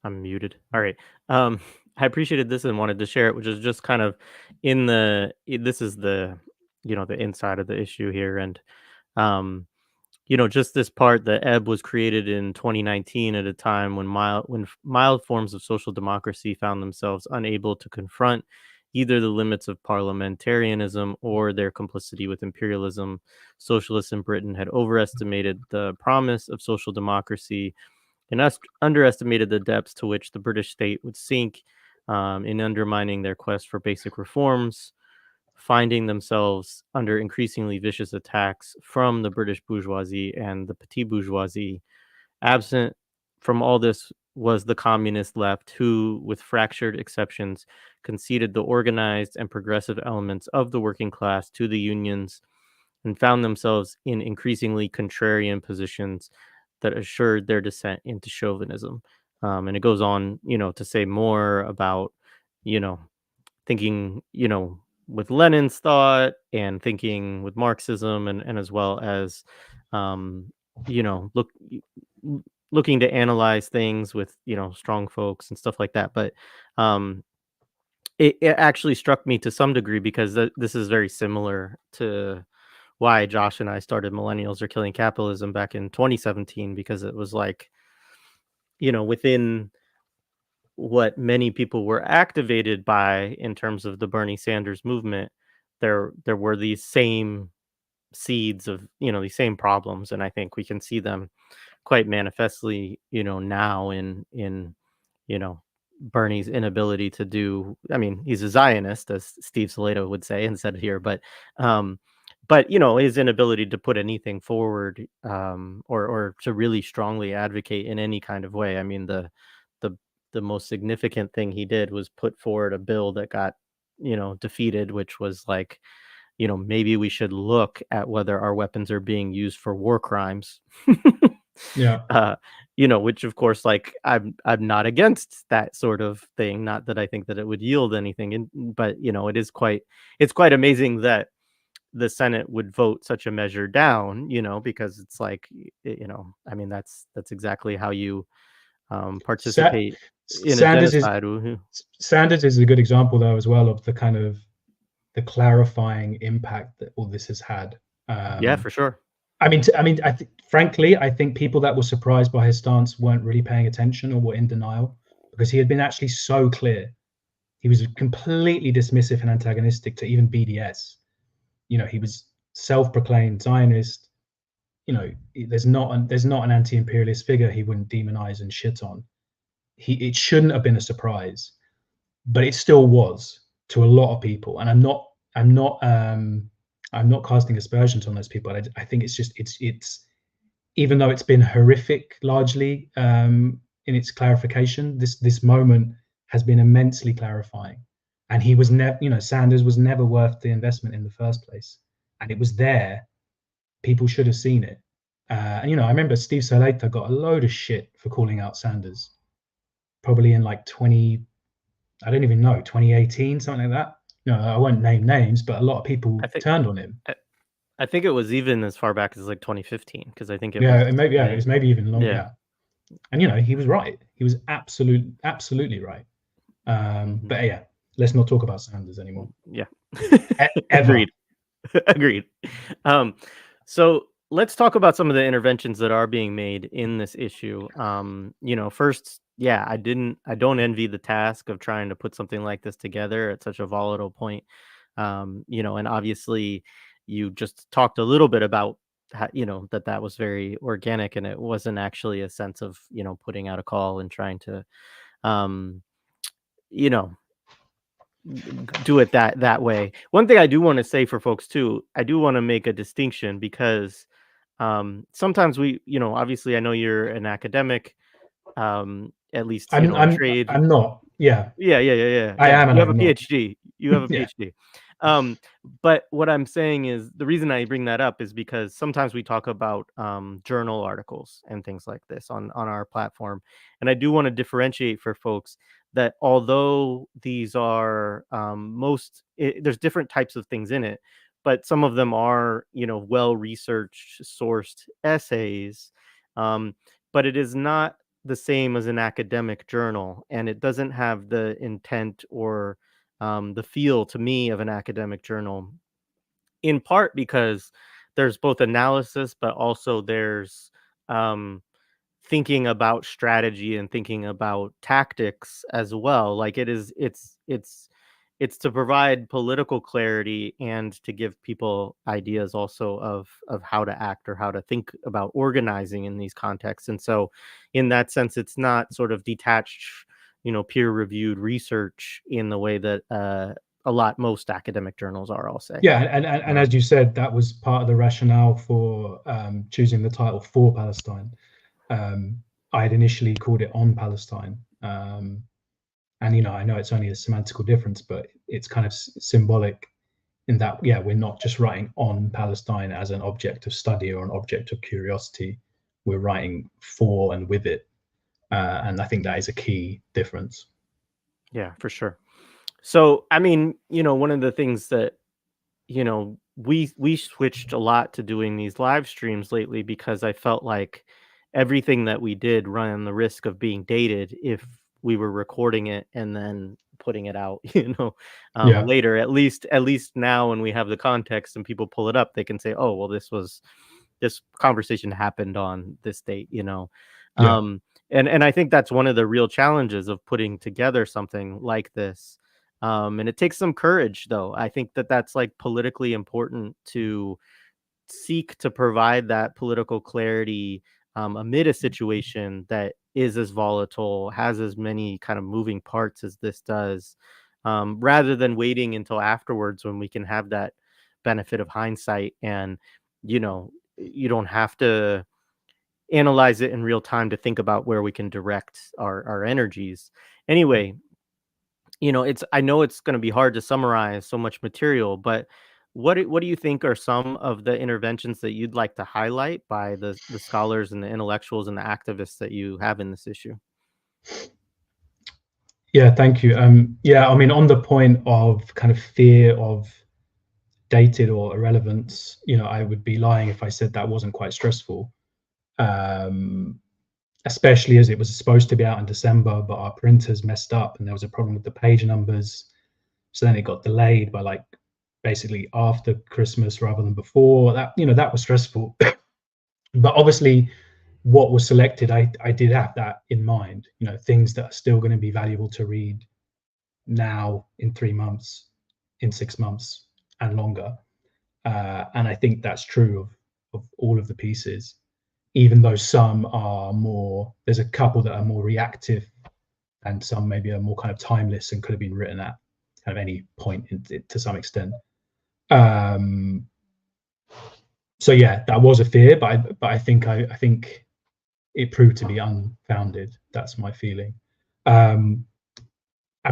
I'm muted. All right. I appreciated this and wanted to share it, which is just kind of this is the, the inside of the issue here. And, just this part that Ebb was created in 2019 at a time when mild forms of social democracy found themselves unable to confront either the limits of parliamentarianism or their complicity with imperialism. Socialists in Britain had overestimated the promise of social democracy and underestimated the depths to which the British state would sink in undermining their quest for basic reforms, finding themselves under increasingly vicious attacks from the British bourgeoisie and the petit bourgeoisie. Absent from all this was the communist left, who, with fractured exceptions, conceded the organized and progressive elements of the working class to the unions and found themselves in increasingly contrarian positions that assured their descent into chauvinism. And it goes on, to say more about, you know, thinking, with Lenin's thought and thinking with Marxism and as well as, um, you know, look, looking to analyze things with, strong folks and stuff like that. But it actually struck me to some degree because this is very similar to why Josh and I started Millennials Are Killing Capitalism back in 2017, because it was like, within what many people were activated by in terms of the Bernie Sanders movement, there were these same seeds of, these same problems. And I think we can see them quite manifestly, now in you know, Bernie's inability to do. I mean, he's a Zionist, as Steve Salato would say and said here, but his inability to put anything forward, or to really strongly advocate in any kind of way. I mean, the the most significant thing he did was put forward a bill that got, defeated, which was like, maybe we should look at whether our weapons are being used for war crimes.
Yeah.
Which of course, like, I'm not against that sort of thing. Not that I think that it would yield anything, but it's quite amazing that the Senate would vote such a measure down. Because it's like, I mean, that's exactly how you
Sa-
participate in a
Sanders is
genocide.
Sanders is a good example though as well of the kind of the clarifying impact that all this has had.
Yeah, for sure.
Frankly, I think people that were surprised by his stance weren't really paying attention or were in denial, because he had been actually so clear. He was completely dismissive and antagonistic to even BDS. He was self-proclaimed Zionist. There's not an anti-imperialist figure he wouldn't demonize and shit on. It shouldn't have been a surprise, but it still was to a lot of people. And I'm not casting aspersions on those people. I think it's just it's even though it's been horrific largely in its clarification, this moment has been immensely clarifying. And he was never, Sanders was never worth the investment in the first place. And it was there. People should have seen it. And I remember Steve Salato got a load of shit for calling out Sanders, probably in like 2018, something like that. I won't name names, but a lot of people turned on him.
I think it was even as far back as like 2015, because I think it
was maybe even longer. Yeah. And he was right. He was absolutely right. But yeah, let's not talk about Sanders anymore.
Yeah. Agreed. Agreed. So let's talk about some of the interventions that are being made in this issue. First, yeah, I don't envy the task of trying to put something like this together at such a volatile point. And obviously you just talked a little bit about how, that was very organic, and it wasn't actually a sense of, putting out a call and trying to, do it that way. One thing I do want to say for folks too, I do want to make a distinction, because sometimes we, obviously I know you're an academic, at least,
I'm
trade.
I'm not. Yeah.
Yeah.
I am.
You have a
not.
PhD. You have a
Yeah.
PhD. But what I'm saying is the reason I bring that up is because sometimes we talk about journal articles and things like this on our platform, and I do want to differentiate for folks that although these are there's different types of things in it, but some of them are well researched, sourced essays, um, but it is not the same as an academic journal, and it doesn't have the intent or the feel to me of an academic journal, in part because there's both analysis, but also there's um, thinking about strategy and thinking about tactics as well. Like it's to provide political clarity and to give people ideas also of how to act or how to think about organizing in these contexts. And so in that sense, it's not sort of detached, peer reviewed research in the way that most academic journals are, I'll say.
Yeah, and as you said, that was part of the rationale for choosing the title For Palestine. I had initially called it On Palestine, and I know it's only a semantical difference, but it's kind of symbolic in that, yeah, we're not just writing on Palestine as an object of study or an object of curiosity. We're writing for and with it, and I think that is a key difference.
Yeah, for sure. So, I mean, one of the things that we switched a lot to doing these live streams lately because I felt like everything that we did ran the risk of being dated if we were recording it and then putting it out,
Yeah.
later. At least now, when we have the context and people pull it up, they can say, "Oh, well, this conversation happened on this date,"
Yeah.
And I think that's one of the real challenges of putting together something like this. And it takes some courage, though. I think that that's like politically important to seek to provide that political clarity amid a situation that is as volatile, has as many kind of moving parts as this does, rather than waiting until afterwards when we can have that benefit of hindsight and, you don't have to analyze it in real time to think about where we can direct our energies. Anyway, I know it's going to be hard to summarize so much material, but what do you think are some of the interventions that you'd like to highlight by the scholars and the intellectuals and the activists that you have in this issue?
Yeah, thank you. Yeah, I mean, on the point of kind of fear of dated or irrelevance, I would be lying if I said that wasn't quite stressful. Especially as it was supposed to be out in December, but our printers messed up and there was a problem with the page numbers. So then it got delayed by like basically after Christmas rather than before. That was stressful. But obviously what was selected, I did have that in mind, things that are still going to be valuable to read now, in 3 months, in 6 months and longer. And I think that's true of all of the pieces, even though some are more, there's a couple that are more reactive and some maybe are more kind of timeless and could have been written at kind of any point to some extent. So yeah, that was a fear, but I think it proved to be unfounded. That's my feeling. I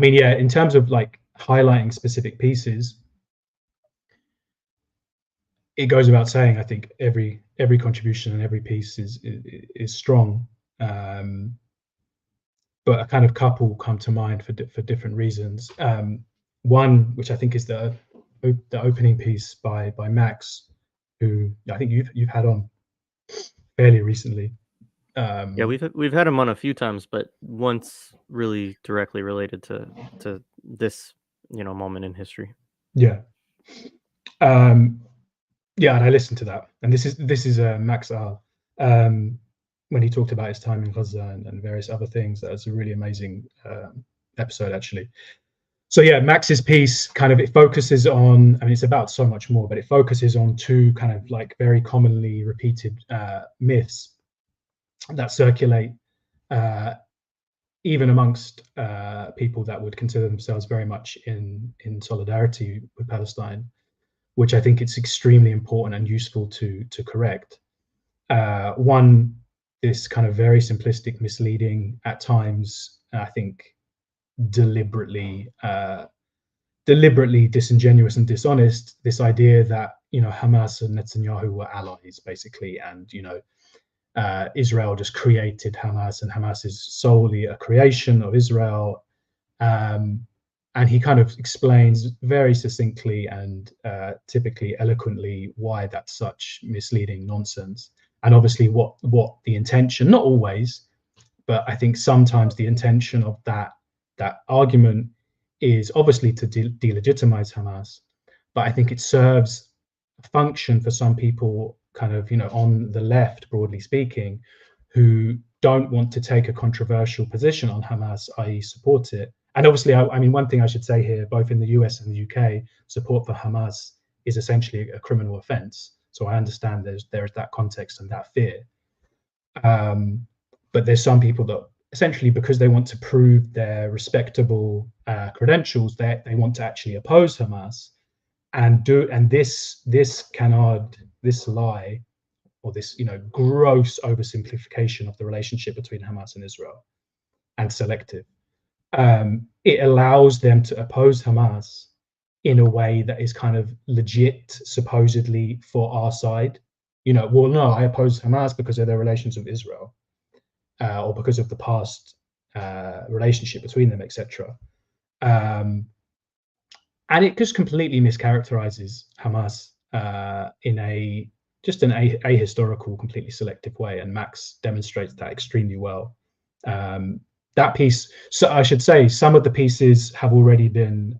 mean, yeah, in terms of like highlighting specific pieces, it goes without saying, I think every contribution and every piece is strong, but a kind of couple come to mind for different reasons. One, which I think is the opening piece by Max, who I think you've had on fairly recently.
Yeah, we've had him on a few times, but once really directly related to this moment in history.
Yeah. Yeah, and I listened to that, and this is Max Ahl, when he talked about his time in Ghassan and various other things. That's a really amazing episode, actually. So yeah, Max's piece kind of, it focuses on, I mean, it's about so much more, but it focuses on two kind of like very commonly repeated myths that circulate even amongst people that would consider themselves very much in solidarity with Palestine, which I think it's extremely important and useful to correct. One, this kind of very simplistic, misleading, at times, I think deliberately deliberately disingenuous and dishonest, this idea that, Hamas and Netanyahu were allies basically, and Israel just created Hamas, and Hamas is solely a creation of Israel. And he kind of explains very succinctly and typically eloquently why that's such misleading nonsense. And obviously what the intention, not always, but I think sometimes the intention of that argument is obviously to delegitimize Hamas. But I think it serves a function for some people kind of, on the left, broadly speaking, who don't want to take a controversial position on Hamas, i.e. support it. And obviously, I mean, one thing I should say here, both in the US and the UK, support for Hamas is essentially a criminal offense. So I understand there's that context and that fear. But there's some people that essentially, because they want to prove their respectable credentials, they want to actually oppose Hamas and this canard, this lie, or this gross oversimplification of the relationship between Hamas and Israel, and selective. It allows them to oppose Hamas in a way that is kind of legit, supposedly for our side. Well, no, I oppose Hamas because of their relations with Israel, or because of the past relationship between them, etc. And it just completely mischaracterizes Hamas in an ahistorical, completely selective way, and Max demonstrates that extremely well. That piece, so I should say, some of the pieces have already been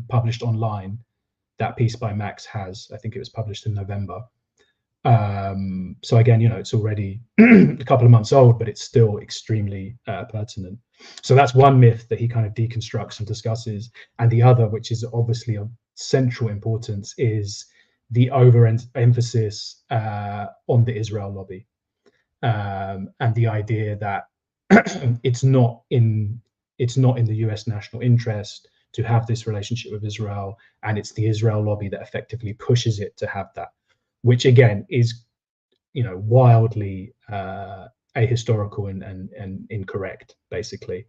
published online. That piece by Max has, I think it was published in November. So again, it's already a couple of months old, but it's still extremely pertinent. So that's one myth that he kind of deconstructs and discusses. And the other, which is obviously of central importance, is the overemphasis on the Israel lobby, and the idea that it's not in the US national interest to have this relationship with Israel, and it's the Israel lobby that effectively pushes it to have that, which again is wildly ahistorical and incorrect, basically.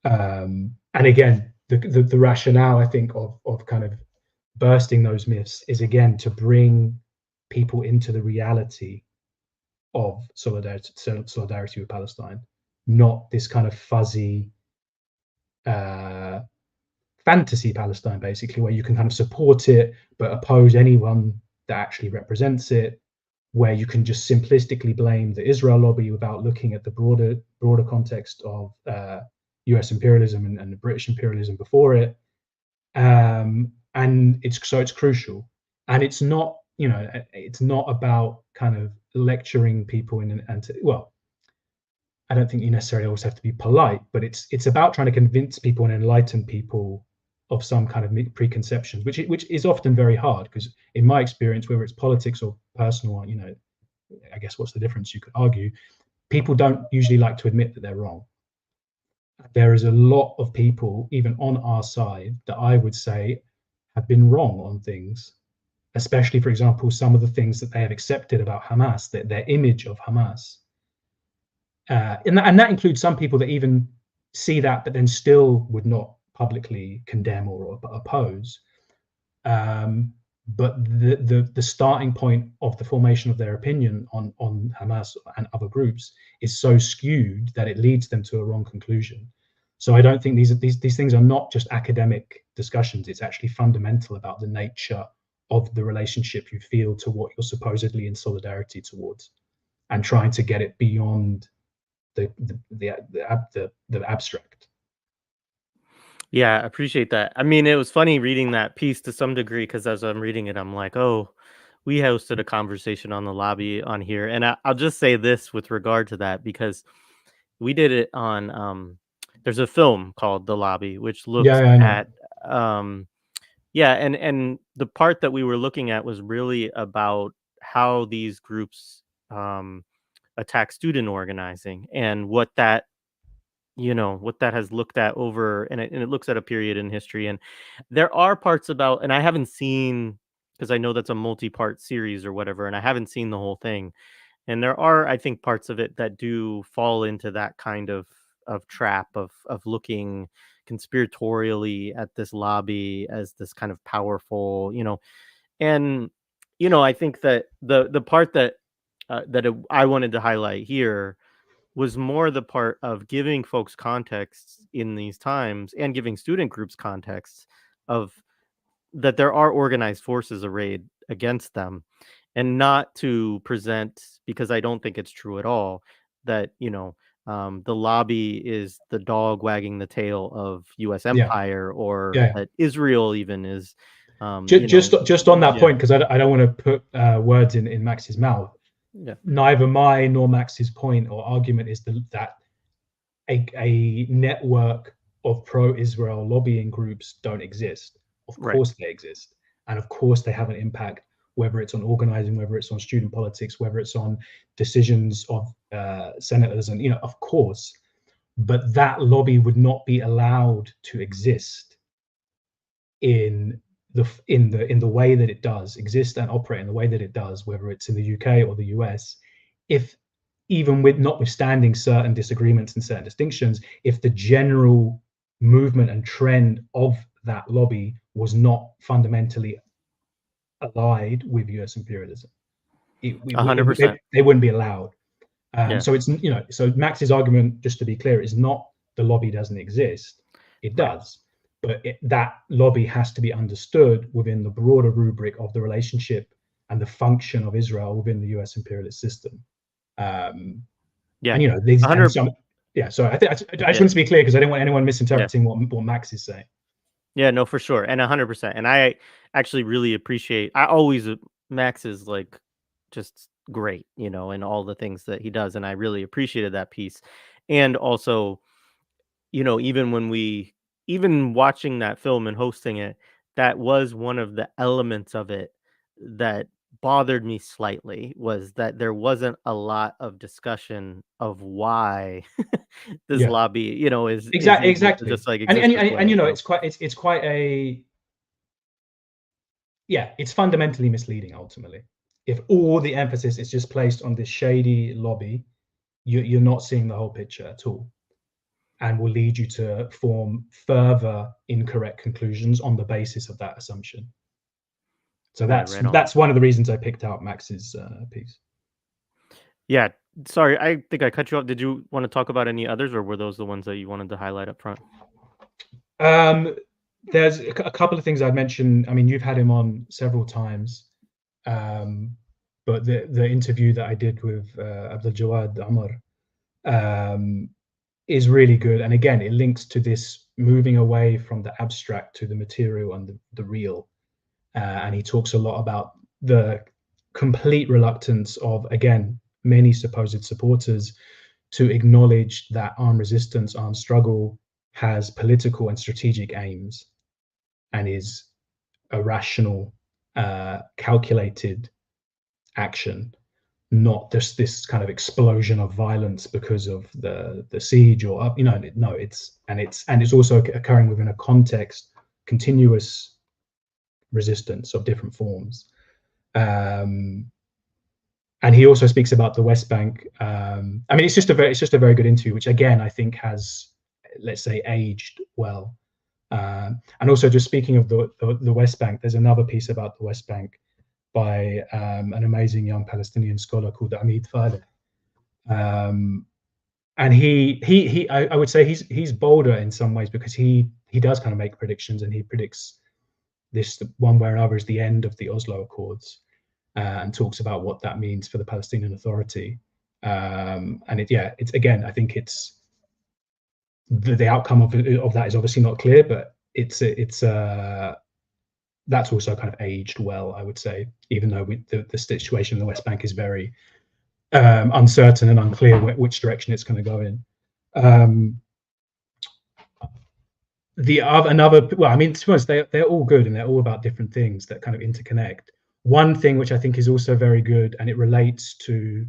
And again, the rationale, I think, of kind of bursting those myths is again to bring people into the reality of solidarity with Palestine, not this kind of fuzzy fantasy Palestine, basically, where you can kind of support it but oppose anyone that actually represents it, where you can just simplistically blame the Israel lobby without looking at the broader context of US imperialism and the British imperialism before it. And it's crucial. And it's not, it's not about kind of lecturing people well, I don't think you necessarily always have to be polite, but it's about trying to convince people and enlighten people of some kind of preconceptions, which is often very hard, because in my experience, whether it's politics or personal, I guess what's the difference, you could argue, people don't usually like to admit that they're wrong. There is a lot of people, even on our side, that I would say have been wrong on things, especially, for example, some of the things that they have accepted about Hamas, their image of Hamas. And that includes some people that even see that, but then still would not publicly condemn or oppose. But the starting point of the formation of their opinion on Hamas and other groups is so skewed that it leads them to a wrong conclusion. So I don't think these things are not just academic discussions. It's actually fundamental about the nature of the relationship you feel to what you're supposedly in solidarity towards, and trying to get it beyond the abstract.
Yeah, I appreciate that. I mean, it was funny reading that piece to some degree, because as I'm reading it, I'm like, oh, we hosted a conversation on the lobby on here. And I'll just say this with regard to that, because we did it on, there's a film called The Lobby, which looks
Yeah, I know.
at, and the part that we were looking at was really about how these groups attack student organizing, and what that has looked at over, and it looks at a period in history. And there are parts about, and I haven't seen, because I know that's a multi-part series or whatever, and I haven't seen the whole thing. And there are, I think, parts of it that do fall into that kind of trap of looking conspiratorially at this lobby as this kind of powerful, and I think that the part that I wanted to highlight here was more the part of giving folks context in these times and giving student groups context of that there are organized forces arrayed against them, and not to present, because I don't think it's true at all, that the lobby is the dog wagging the tail of U.S.
Yeah,
empire, or
yeah.
that Israel even is
Just on that
yeah,
point, because I don't want to put words in Max's mouth.
yeah,
Neither my nor Max's point or argument is that a network of pro-Israel lobbying groups don't exist. Of
right,
course they exist, and of course they have an impact, whether it's on organizing, whether it's on student politics, whether it's on decisions of senators, and of course. But that lobby would not be allowed to exist in the way that it does exist and operate in the way that it does, whether it's in the UK or the US, if, even with notwithstanding certain disagreements and certain distinctions, if the general movement and trend of that lobby was not fundamentally allied with US imperialism,
100%,
they wouldn't be allowed.
yeah,
So it's, so Max's argument, just to be clear, is not the lobby doesn't exist. It
right,
does, but that lobby has to be understood within the broader rubric of the relationship and the function of Israel within the US imperialist system.
yeah,
And these, and
100,
some, yeah. So I just
yeah,
want to be clear, because I don't want anyone
yeah.
misinterpreting what Max is saying.
Yeah, no, for sure, and 100%, and I actually really appreciate. I always Max is like just great, in all the things that he does, and I really appreciated that piece, and also, even watching that film and hosting it, that was one of the elements of it that bothered me slightly, was that there wasn't a lot of discussion of why this
Yeah,
lobby, is able to
exactly.
just like
And
exist
and
this
and, and
way.
it's quite a, yeah, it's fundamentally misleading ultimately. If all the emphasis is just placed on this shady lobby, you're not seeing the whole picture at all, and will lead you to form further incorrect conclusions on the basis of that assumption. So
Right, right on.
that's one of the reasons I picked out Max's piece.
Yeah, sorry, I think I cut you off. Did you want to talk about any others, or were those the ones that you wanted to highlight up front?
Um, there's a couple of things I'd mention. I mean, you've had him on several times, but the interview that I did with Abdul Jawad Amr is really good. And again, it links to this moving away from the abstract to the material and the real. And he talks a lot about the complete reluctance of, again, many supposed supporters to acknowledge that armed resistance, armed struggle has political and strategic aims and is a rational, calculated action, not just this kind of explosion of violence because of the siege or no, it's also occurring within a context, continuous resistance of different forms. And he also speaks about the West Bank. I mean, it's just a very good interview, which again I think has, let's say, aged well. And also, just speaking of the West Bank, there's another piece about the West Bank by an amazing young Palestinian scholar called Amit Faleh. And I would say he's bolder in some ways, because he does kind of make predictions, and he predicts this one way or another is the end of the Oslo Accords, and talks about what that means for the Palestinian Authority. And it's again, I think it's the outcome of that is obviously not clear, but it's that's also kind of aged well, I would say, even though the situation in the West Bank is very uncertain and unclear which direction it's going to go in. Well, I mean, to be honest, they're all good, and they're all about different things that kind of interconnect. One thing which I think is also very good, and it relates to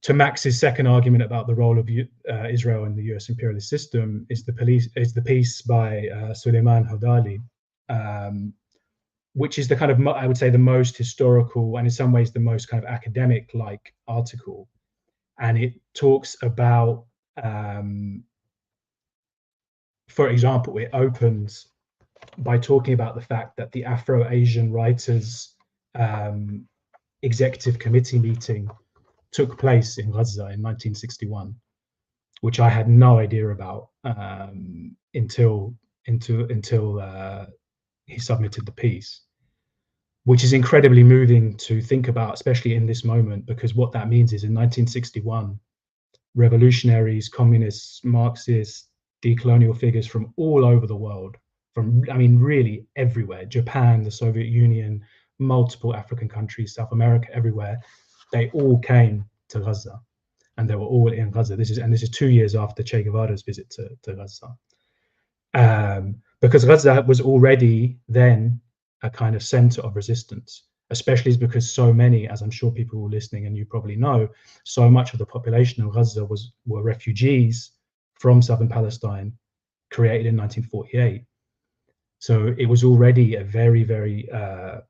Max's second argument about the role of Israel in the U.S. imperialist system, is the piece by Suleiman Hodali, which is the kind of, I would say, the most historical and in some ways the most kind of academic-like article, and it talks about for example, it opens by talking about the fact that the Afro-Asian Writers Executive Committee meeting took place in Gaza in 1961, which I had no idea about until he submitted the piece, which is incredibly moving to think about, especially in this moment, because what that means is in 1961, revolutionaries, communists, Marxists, decolonial figures from all over the world, from, I mean, really everywhere, Japan, the Soviet Union, multiple African countries, South America, everywhere, they all came to Gaza, and they were all in Gaza. This is 2 years after Che Guevara's visit to Gaza. Because Gaza was already then a kind of center of resistance, especially because so many, as I'm sure people were listening and you probably know, so much of the population of Gaza were refugees from southern Palestine, created in 1948. So it was already a very, very, I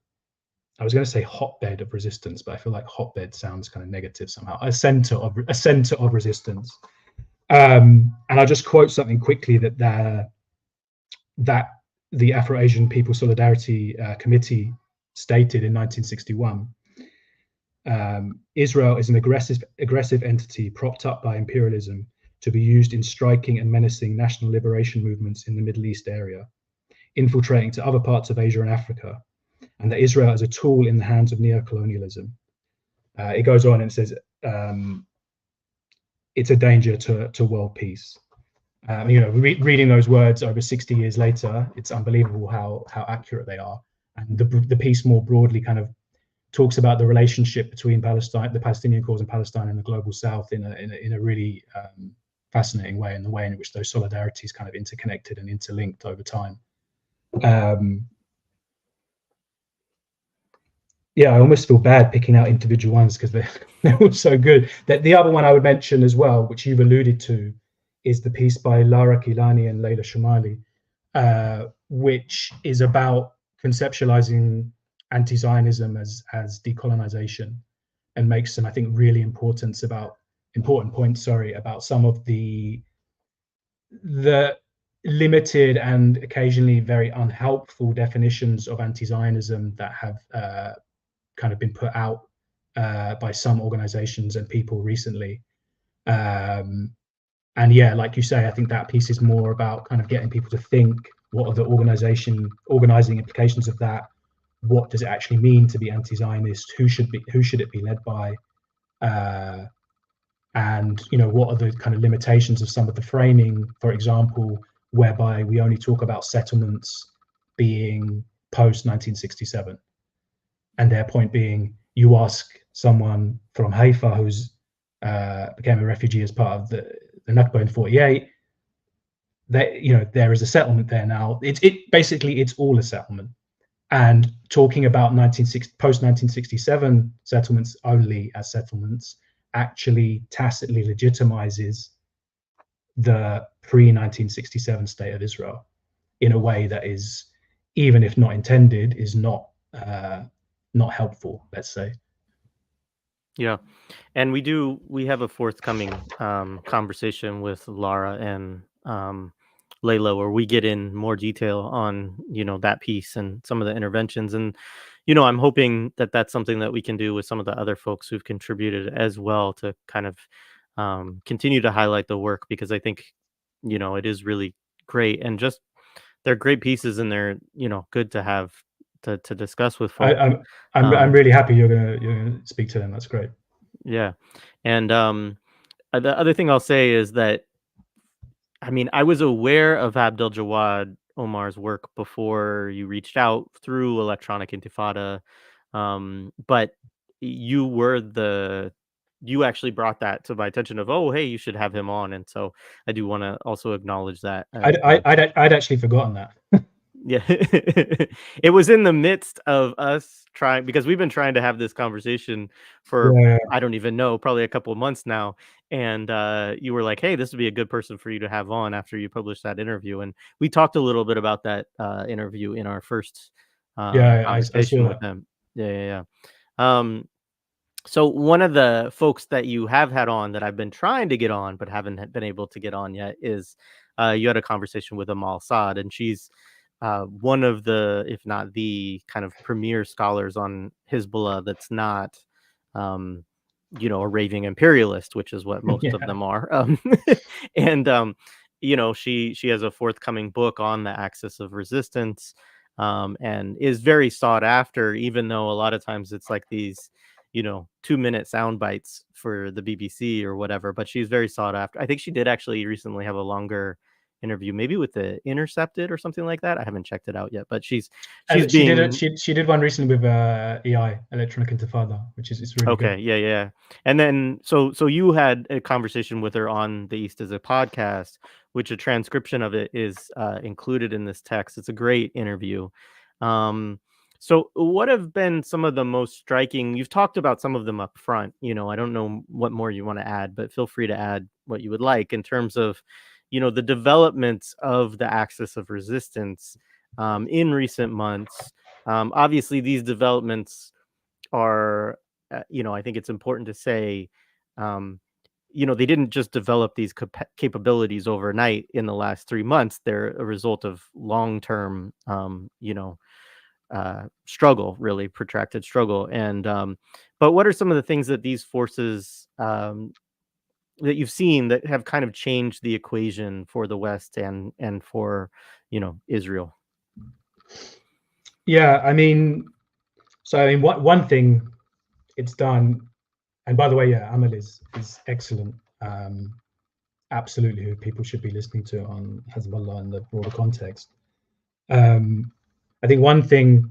was going to say hotbed of resistance, but I feel like hotbed sounds kind of negative somehow. A center of resistance. And I'll just quote something quickly that the Afro-Asian People Solidarity Committee stated in 1961. Israel is an aggressive entity propped up by imperialism to be used in striking and menacing national liberation movements in the Middle East area, infiltrating to other parts of Asia and Africa, and that Israel is a tool in the hands of neocolonialism. It goes on and says, it's a danger to world peace. Reading those words over 60 years later, it's unbelievable how accurate they are. And the piece more broadly kind of talks about the relationship between Palestine, the Palestinian cause, and Palestine and the global South in a really fascinating way, in the way in which those solidarities kind of interconnected and interlinked over time. Yeah, I almost feel bad picking out individual ones because they're all so good. The other one I would mention as well, which you've alluded to, is the piece by Lara Kilani and Leila Shumali, which is about conceptualizing anti-Zionism as decolonization, and makes some, I think, really important points about some of the limited and occasionally very unhelpful definitions of anti-Zionism that have kind of been put out by some organizations and people recently. And yeah, like you say, I think that piece is more about kind of getting people to think, what are the organizing implications of that? What does it actually mean to be anti-Zionist? Who should it be led by? And what are the kind of limitations of some of the framing, for example, whereby we only talk about settlements being post 1967, and their point being, you ask someone from Haifa who's became a refugee as part of the Nakba in 48, that there is a settlement there now. It's all a settlement. And talking about post 1967 settlements only as settlements actually tacitly legitimizes the pre-1967 state of Israel in a way that is, even if not intended, is not helpful, let's say.
Yeah, and we have a forthcoming conversation with Lara and Layla, where we get in more detail on that piece and some of the interventions, and I'm hoping that that's something that we can do with some of the other folks who've contributed as well, to kind of continue to highlight the work, because I think it is really great, and just they're great pieces, and they're good to have to discuss with folks.
I'm really happy you're gonna speak to them. That's great.
Yeah, and the other thing I'll say is that, I mean, I was aware of Abdel Jawad Omar's work before you reached out through Electronic Intifada, but you actually brought that to my attention of, oh, hey, you should have him on, and so I do want to also acknowledge that.
I'd actually forgotten that.
Yeah, it was in the midst of us trying, because we've been trying to have this conversation for I don't even know, probably a couple of months now, and you were like, hey, this would be a good person for you to have on after you published that interview, and we talked a little bit about that interview in our first conversation with them. Yeah. So one of the folks that you have had on that I've been trying to get on but haven't been able to get on yet is you had a conversation with Amal Saad, and she's one of the, if not the, kind of premier scholars on Hezbollah that's not, um, a raving imperialist, which is what most of
Yeah.
them are. And she has a forthcoming book on the axis of resistance, and is very sought after, even though a lot of times it's like these 2-minute sound bites for the BBC or whatever, but she's very sought after. I think she did actually recently have a longer interview, maybe with the Intercepted or something like that. I haven't checked it out yet, but she's
And she did it.
being
She did one recently with EI, Electronic Intifada, which is it's really
okay.
good.
Yeah. And then so you had a conversation with her on the East as a podcast, which a transcription of it is included in this text. It's a great interview. So what have been some of the most striking? You've talked about some of them up front. I don't know what more you want to add, but feel free to add what you would like in terms of, the developments of the axis of resistance in recent months. Obviously, these developments are, I think it's important to say, um, they didn't just develop these capabilities overnight in the last 3 months. They're a result of long-term, struggle, really protracted struggle. And but what are some of the things that these forces that you've seen that have kind of changed the equation for the West and for Israel?
Yeah, I mean, one thing it's done, and by the way, yeah, Amal is excellent. Absolutely, who people should be listening to on Hezbollah in the broader context. I think one thing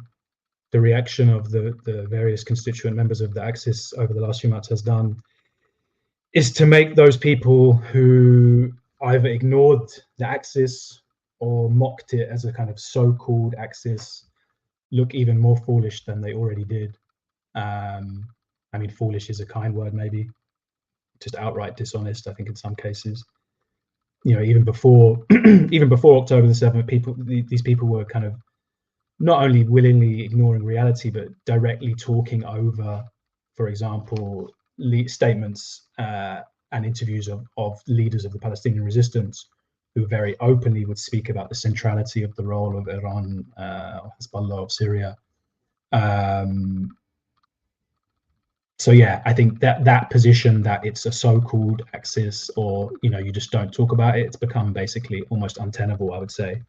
the reaction of the various constituent members of the Axis over the last few months has done is to make those people who either ignored the Axis or mocked it as a kind of so-called Axis look even more foolish than they already did. I mean, foolish is a kind word, maybe just outright dishonest, I think, in some cases. Even before even before October the 7th, these people were kind of not only willingly ignoring reality, but directly talking over, for example, statements and interviews of leaders of the Palestinian resistance, who very openly would speak about the centrality of the role of Iran, Hezbollah, of Syria. So yeah, I think that position that it's a so-called axis, or you just don't talk about it, it's become basically almost untenable, I would say.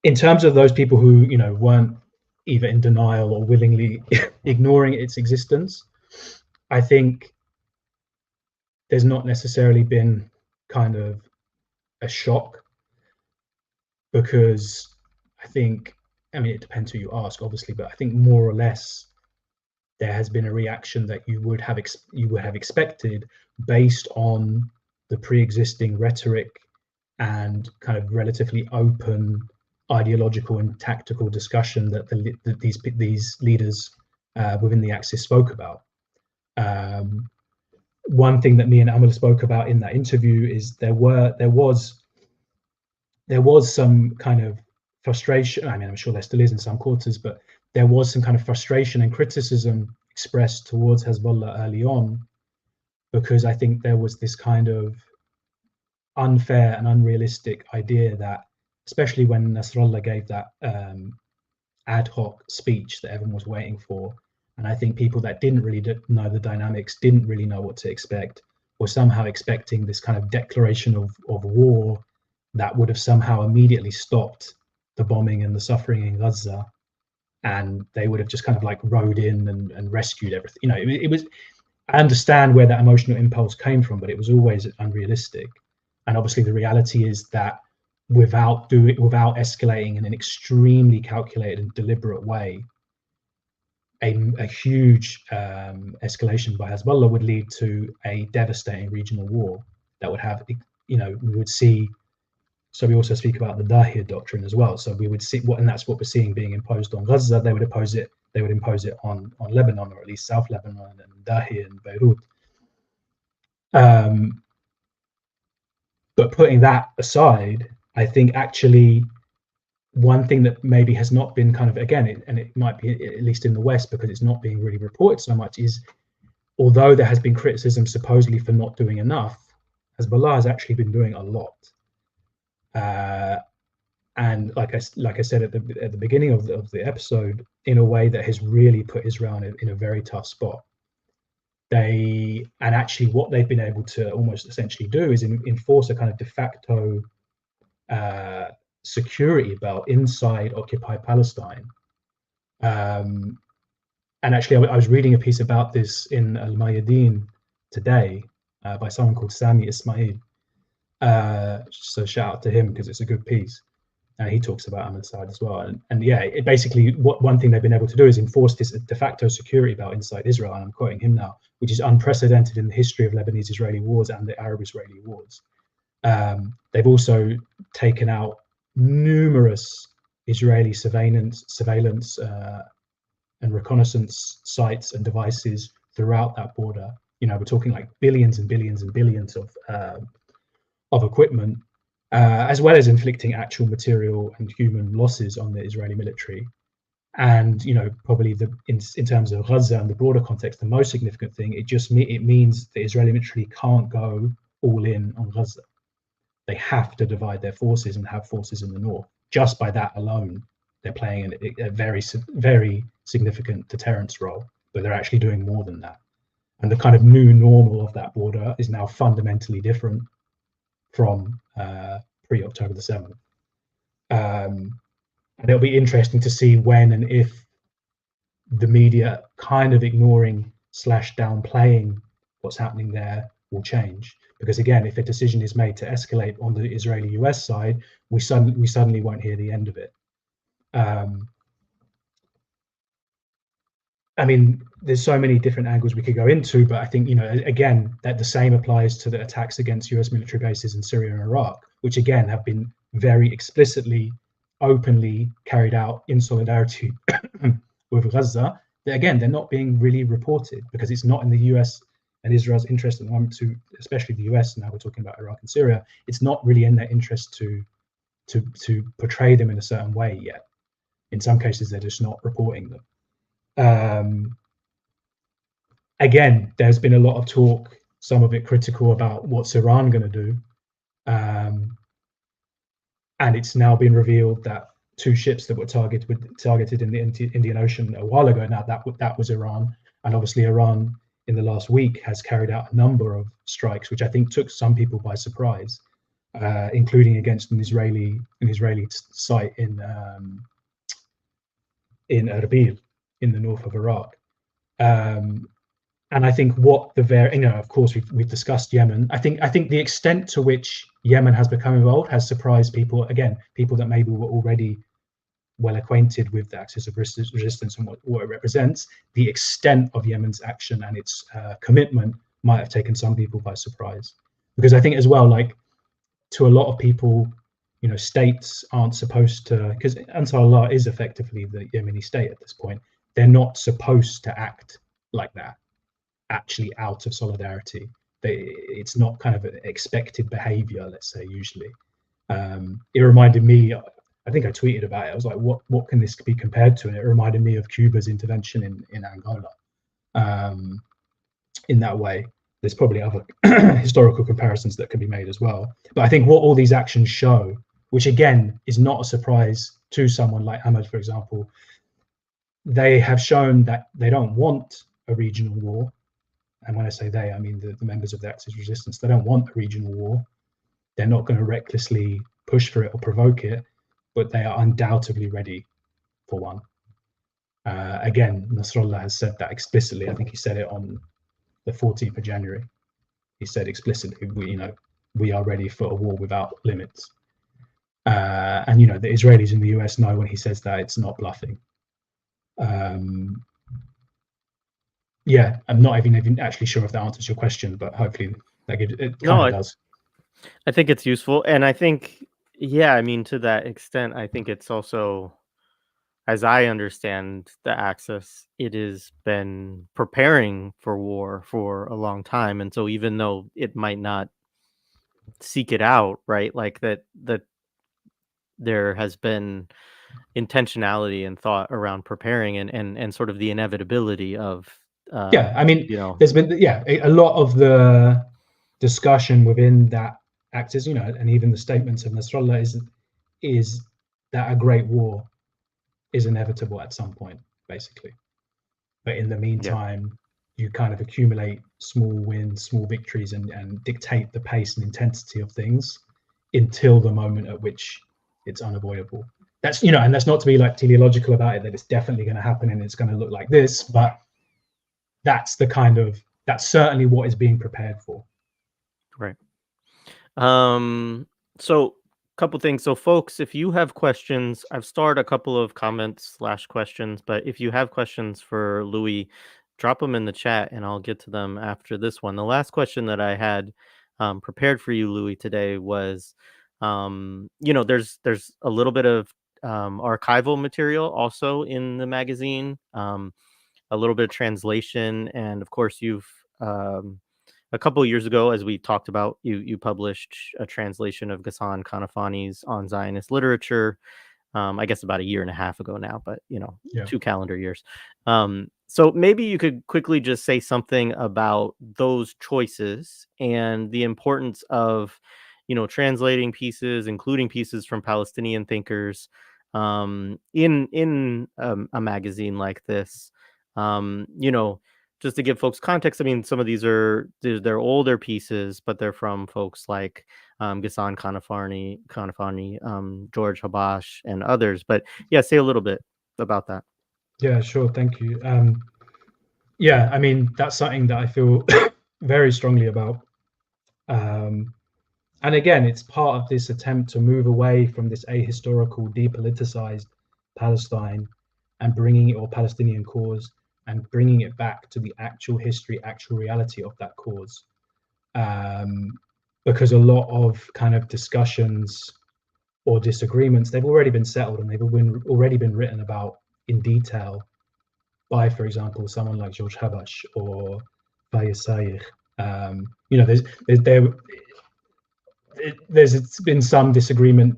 In terms of those people who weren't either in denial or willingly ignoring its existence, I think there's not necessarily been kind of a shock, because I mean, it depends who you ask, obviously, but I think more or less there has been a reaction that you would have expected, based on the pre-existing rhetoric and kind of relatively open ideological and tactical discussion that these leaders within the Axis spoke about. One thing that me and Amal spoke about in that interview is there was some kind of frustration. I mean, I'm sure there still is in some quarters, but there was some kind of frustration and criticism expressed towards Hezbollah early on, because I think there was this kind of unfair and unrealistic idea that, especially when Nasrallah gave that ad hoc speech that everyone was waiting for, and I think people that didn't really know the dynamics, didn't really know what to expect, were somehow expecting this kind of declaration of war that would have somehow immediately stopped the bombing and the suffering in Gaza, and they would have just kind of like rode in and rescued everything. It was. I understand where that emotional impulse came from, but it was always unrealistic. And obviously, the reality is that without escalating in an extremely calculated and deliberate way, a huge escalation by Hezbollah would lead to a devastating regional war that would have, we would see. So we also speak about the Dahir doctrine as well. So we would see and that's what we're seeing being imposed on Gaza. They would impose it on Lebanon, or at least South Lebanon and Dahir and Beirut. But putting that aside, I think actually one thing that maybe has not been kind of, again, and it might be at least in the West because it's not being really reported so much, is although there has been criticism supposedly for not doing enough, Hezbollah has actually been doing a lot. And like I said at the beginning of the episode, in a way that has really put Israel in a very tough spot. Actually what they've been able to almost essentially do is enforce a kind of de facto security belt inside occupied Palestine. And actually, I was reading a piece about this in Al Mayadeen today by someone called Sami Ismail. So shout out to him because it's a good piece. He talks about Ahmed Saad as well. And yeah, it basically, one thing they've been able to do is enforce this de facto security belt inside Israel, and I'm quoting him now, which is unprecedented in the history of Lebanese-Israeli wars and the Arab-Israeli wars. They've also taken out numerous Israeli surveillance and reconnaissance sites and devices throughout that border. We're talking like billions and billions and billions of equipment, as well as inflicting actual material and human losses on the Israeli military. And probably in terms of Gaza and the broader context, the most significant thing, it means the Israeli military can't go all in on Gaza. They have to divide their forces and have forces in the north. Just by that alone, they're playing a very, very significant deterrence role, but they're actually doing more than that. And the kind of new normal of that border is now fundamentally different from pre-October the 7th. And it'll be interesting to see when and if the media kind of ignoring / downplaying what's happening there will change. Because again, if a decision is made to escalate on the Israeli-US side, we suddenly won't hear the end of it. I mean, there's so many different angles we could go into, but I think, again, that the same applies to the attacks against US military bases in Syria and Iraq, which again have been very explicitly, openly carried out in solidarity with Gaza. Again, they're not being really reported because it's not in the US and Israel's interest at the moment to, especially the US, now we're talking about Iraq and Syria, it's not really in their interest to portray them in a certain way yet. In some cases, they're just not reporting them. Again, there's been a lot of talk, some of it critical, about what's Iran going to do. And it's now been revealed that 2 ships that were targeted in the Indian Ocean a while ago, now that was Iran. And obviously Iran in the last week has carried out a number of strikes, which I think took some people by surprise, including against an Israeli site in Erbil, in the north of Iraq. And I think of course we've discussed Yemen. I think the extent to which Yemen has become involved has surprised people. Again, people that maybe were already well acquainted with the axis of resistance and what it represents. The extent of Yemen's action and its commitment might have taken some people by surprise, because I think as well, like, to a lot of people, states aren't supposed to, because Ansarullah is effectively the Yemeni state at this point. They're not supposed to act like that, actually out of solidarity. It's not kind of an expected behavior, let's say, usually. It reminded me, I think I tweeted about it, I was like, what can this be compared to? And it reminded me of Cuba's intervention in Angola. In that way, there's probably other historical comparisons that can be made as well. But I think what all these actions show, which again is not a surprise to someone like Ahmed, for example, they have shown that they don't want a regional war. And when I say they, I mean the members of the Axis resistance. They don't want a regional war. They're not going to recklessly push for it or provoke it, but they are undoubtedly ready for one. Again, Nasrallah has said that explicitly. I think he said it on the 14th of January. He said explicitly, we are ready for a war without limits. And the Israelis and the US know when he says that it's not bluffing. Yeah, I'm not even actually sure if that answers your question, but hopefully that gives it. Kind of does.
I think it's useful, and I think, yeah, I mean, to that extent, I think it's also, as I understand the Axis, it has been preparing for war for a long time, and so even though it might not seek it out, right, like that there has been intentionality and thought around preparing and sort of the inevitability of
Yeah, I mean,
you know,
there's been a lot of the discussion within that act is, and even the statements of Nasrallah is that a great war is inevitable at some point, basically. But in the
yeah,
meantime, you kind of accumulate small wins, small victories, and dictate the pace and intensity of things until the moment at which it's unavoidable. That's, and that's not to be like teleological about it, that it's definitely going to happen and it's going to look like this, but that's certainly what is being prepared for.
right. So couple things. So folks, if you have questions, I've started a couple of comments/questions, but if you have questions for Louis, drop them in the chat and I'll get to them after this one. The last question that I had prepared for you, Louis, today was, there's a little bit of archival material also in the magazine, a little bit of translation, and of course you've a couple of years ago, as we talked about, you published a translation of Ghassan Kanafani's On Zionist Literature. I guess about a year and a half ago now, but 2 calendar years. So maybe you could quickly just say something about those choices and the importance of, translating pieces, including pieces from Palestinian thinkers, in a magazine like this. Just to give folks context, I mean, some of these they're older pieces, but they're from folks like Ghassan Kanafani, George Habash, and others. But yeah, say a little bit about that.
Yeah, sure. Thank you. Yeah, I mean, that's something that I feel very strongly about. And again, it's part of this attempt to move away from this ahistorical, depoliticized Palestine and bringing it, or Palestinian cause, and bringing it back to the actual history, actual reality of that cause. Because a lot of kind of discussions or disagreements, they've already been settled and they've already been written about in detail by, for example, someone like George Habash or Fayez Sayegh. There's been some disagreement,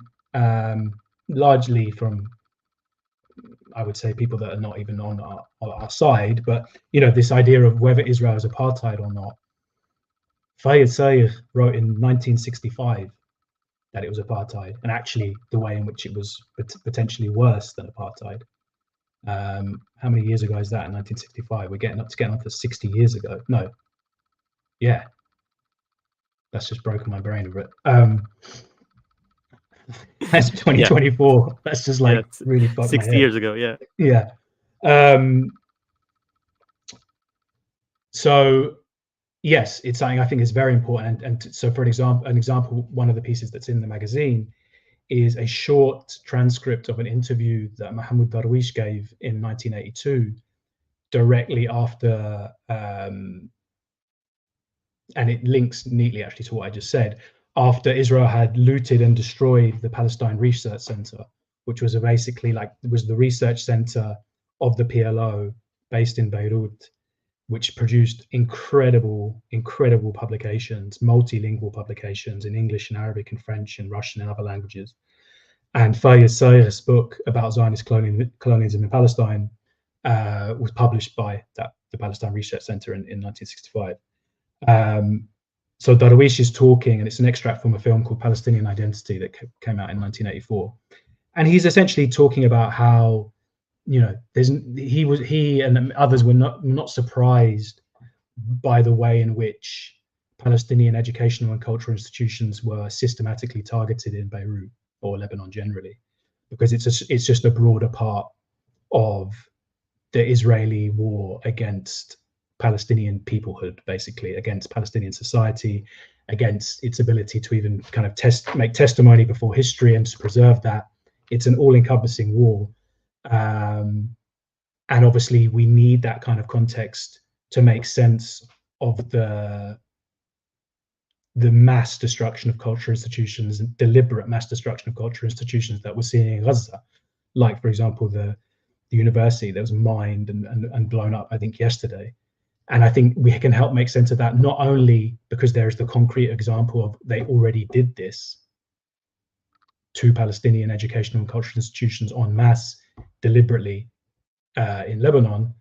largely from, I would say, people that are not even on our side, but this idea of whether Israel is apartheid or not. Fayez Sayegh wrote in 1965 that it was apartheid, and actually the way in which it was potentially worse than apartheid. How many years ago is that? In 1965, we're getting on for 60 years ago. No, yeah, that's just broken my brain a bit. That's 2024. Yeah. That's just like really fucked
60
my head.
years ago.
Yeah. So yes, it's something I think is very important. And so, for an example, one of the pieces that's in the magazine is a short transcript of an interview that Mahmoud Darwish gave in 1982, directly after, and it links neatly actually to what I just said, after Israel had looted and destroyed the Palestine Research Center, which was basically was the research center of the PLO based in Beirut, which produced incredible publications, multilingual publications in English and Arabic and French and Russian and other languages. And Fayez Sayegh's book about Zionist colonialism in Palestine was published by the Palestine Research Center in 1965. So Darwish is talking, and it's an extract from a film called Palestinian Identity that came out in 1984. And he's essentially talking about how, he and others were not surprised by the way in which Palestinian educational and cultural institutions were systematically targeted in Beirut or Lebanon generally, because it's just a broader part of the Israeli war against Palestinian peoplehood, basically against Palestinian society, against its ability to even kind of make testimony before history and to preserve that. It's an all-encompassing war. And obviously we need that kind of context to make sense of the mass destruction of cultural institutions and deliberate mass destruction of cultural institutions that we're seeing in Gaza. Like, for example, the university that was mined and blown up, I think, yesterday. And I think we can help make sense of that, not only because there's the concrete example of they already did this, to Palestinian educational and cultural institutions en masse deliberately in Lebanon.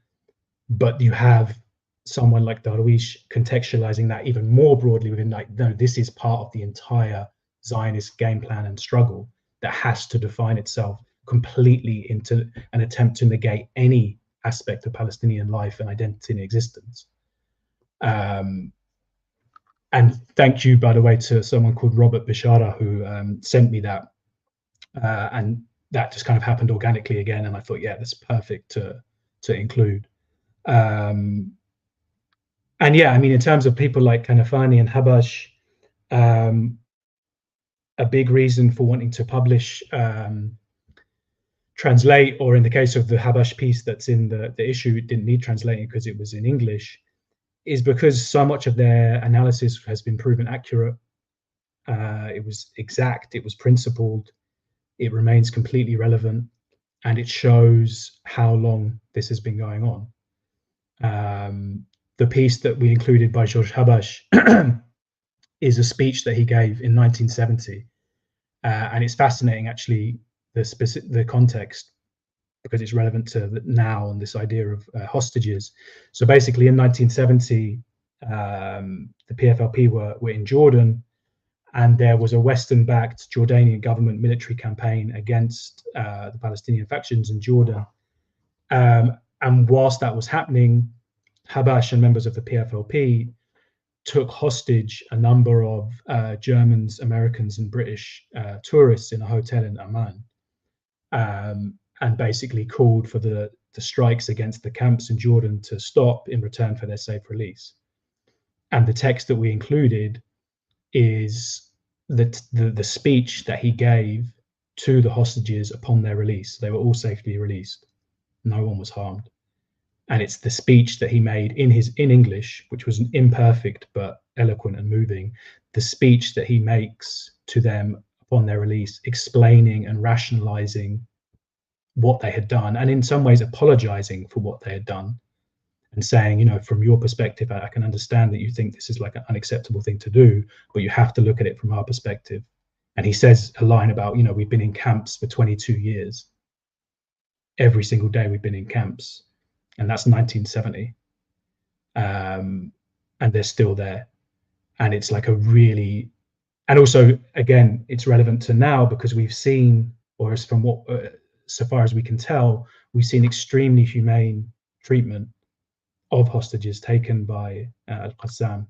But you have someone like Darwish contextualizing that even more broadly within, like, no, this is part of the entire Zionist game plan and struggle that has to define itself completely into an attempt to negate any aspect of Palestinian life and identity and existence. And thank you, by the way, to someone called Robert Bishara who sent me that, and that just kind of happened organically again, and I thought, yeah, that's perfect to include. And yeah, I mean, in terms of people like Kanafani and Habash, a big reason for wanting to publish, translate, or in the case of the Habash piece that's in the issue, it didn't need translating because it was in English, is because so much of their analysis has been proven accurate. It was exact, it was principled, it remains completely relevant, and it shows how long this has been going on. The piece that we included by George Habash is a speech that he gave in 1970, and it's fascinating, actually, the context, because it's relevant to now and this idea of hostages. So basically, in 1970, the PFLP were in Jordan, and there was a Western-backed Jordanian government military campaign against the Palestinian factions in Jordan. And whilst that was happening, Habash and members of the PFLP took hostage a number of Germans, Americans, and British tourists in a hotel in Amman, and basically called for the strikes against the camps in Jordan to stop in return for their safe release. And the text that we included is the speech that he gave to the hostages upon their release. They were all safely released. No one was harmed. And it's the speech that he made in English, which was imperfect but eloquent and moving. The speech that he makes to them upon their release, explaining and rationalizing what they had done, and in some ways apologizing for what they had done, and saying, you know, from your perspective, I can understand that you think this is like an unacceptable thing to do, but you have to look at it from our perspective. And he says a line about, you know, we've been in camps for 22 years. Every single day we've been in camps. And that's 1970. And they're still there. And it's like a really, and also, again, it's relevant to now because we've seen, or as from what, so far as we can tell, we've seen extremely humane treatment of hostages taken by Ghassan,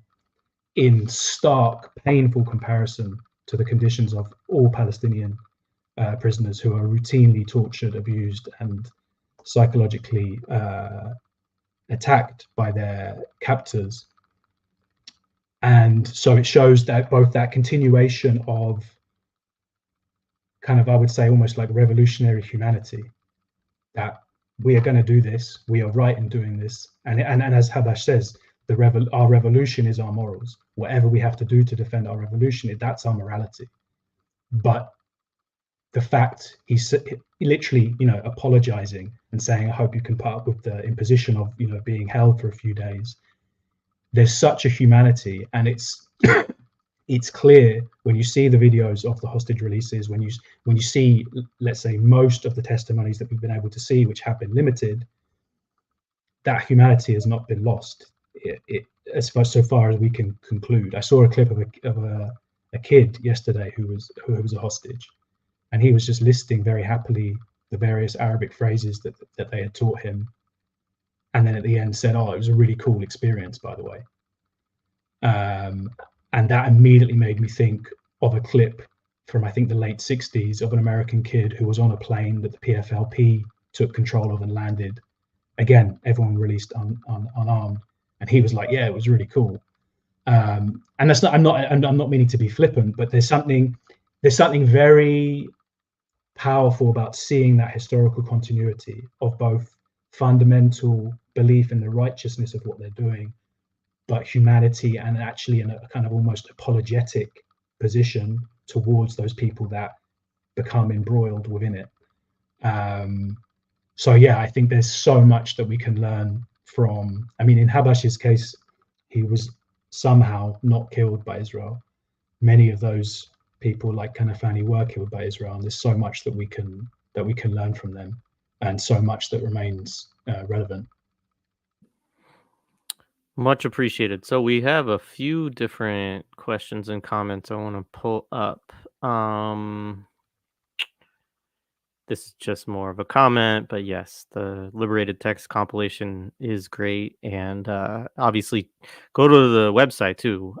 in stark, painful comparison to the conditions of all Palestinian prisoners who are routinely tortured, abused, and psychologically attacked by their captors. And so it shows that both that continuation of kind of, I would say, almost like revolutionary humanity, that we are going to do this, we are right in doing this, and as Habash says, our revolution is our morals. Whatever we have to do to defend our revolution, that's our morality. But the fact he's literally, you know, apologizing and saying, I hope you can put up with the imposition of, you know, being held for a few days. There's such a humanity, and it's clear when you see the videos of the hostage releases, when you see, let's say, most of the testimonies that we've been able to see, which have been limited, that humanity has not been lost. So far as we can conclude. I saw a clip of a kid yesterday who was a hostage, and he was just listing very happily the various Arabic phrases that they had taught him, and then at the end said, "Oh, it was a really cool experience, by the way." And that immediately made me think of a clip from, I think, the late 60s of an American kid who was on a plane that the PFLP took control of and landed. Again, everyone released unarmed, and he was like, "Yeah, it was really cool." And that's not. I'm not meaning to be flippant, but there's something very powerful about seeing that historical continuity of both fundamental belief in the righteousness of what they're doing, but humanity, and actually in a kind of almost apologetic position towards those people that become embroiled within it. So yeah, I think there's so much that we can learn from. I mean, in Habash's case, he was somehow not killed by Israel. Many of those people like Kanafani were killed by Israel, and there's so much that we can learn from them, and so much that remains relevant.
Much appreciated. So we have a few different questions and comments I want to pull up. This is just more of a comment, but yes, the Liberated Text compilation is great, and obviously go to the website too.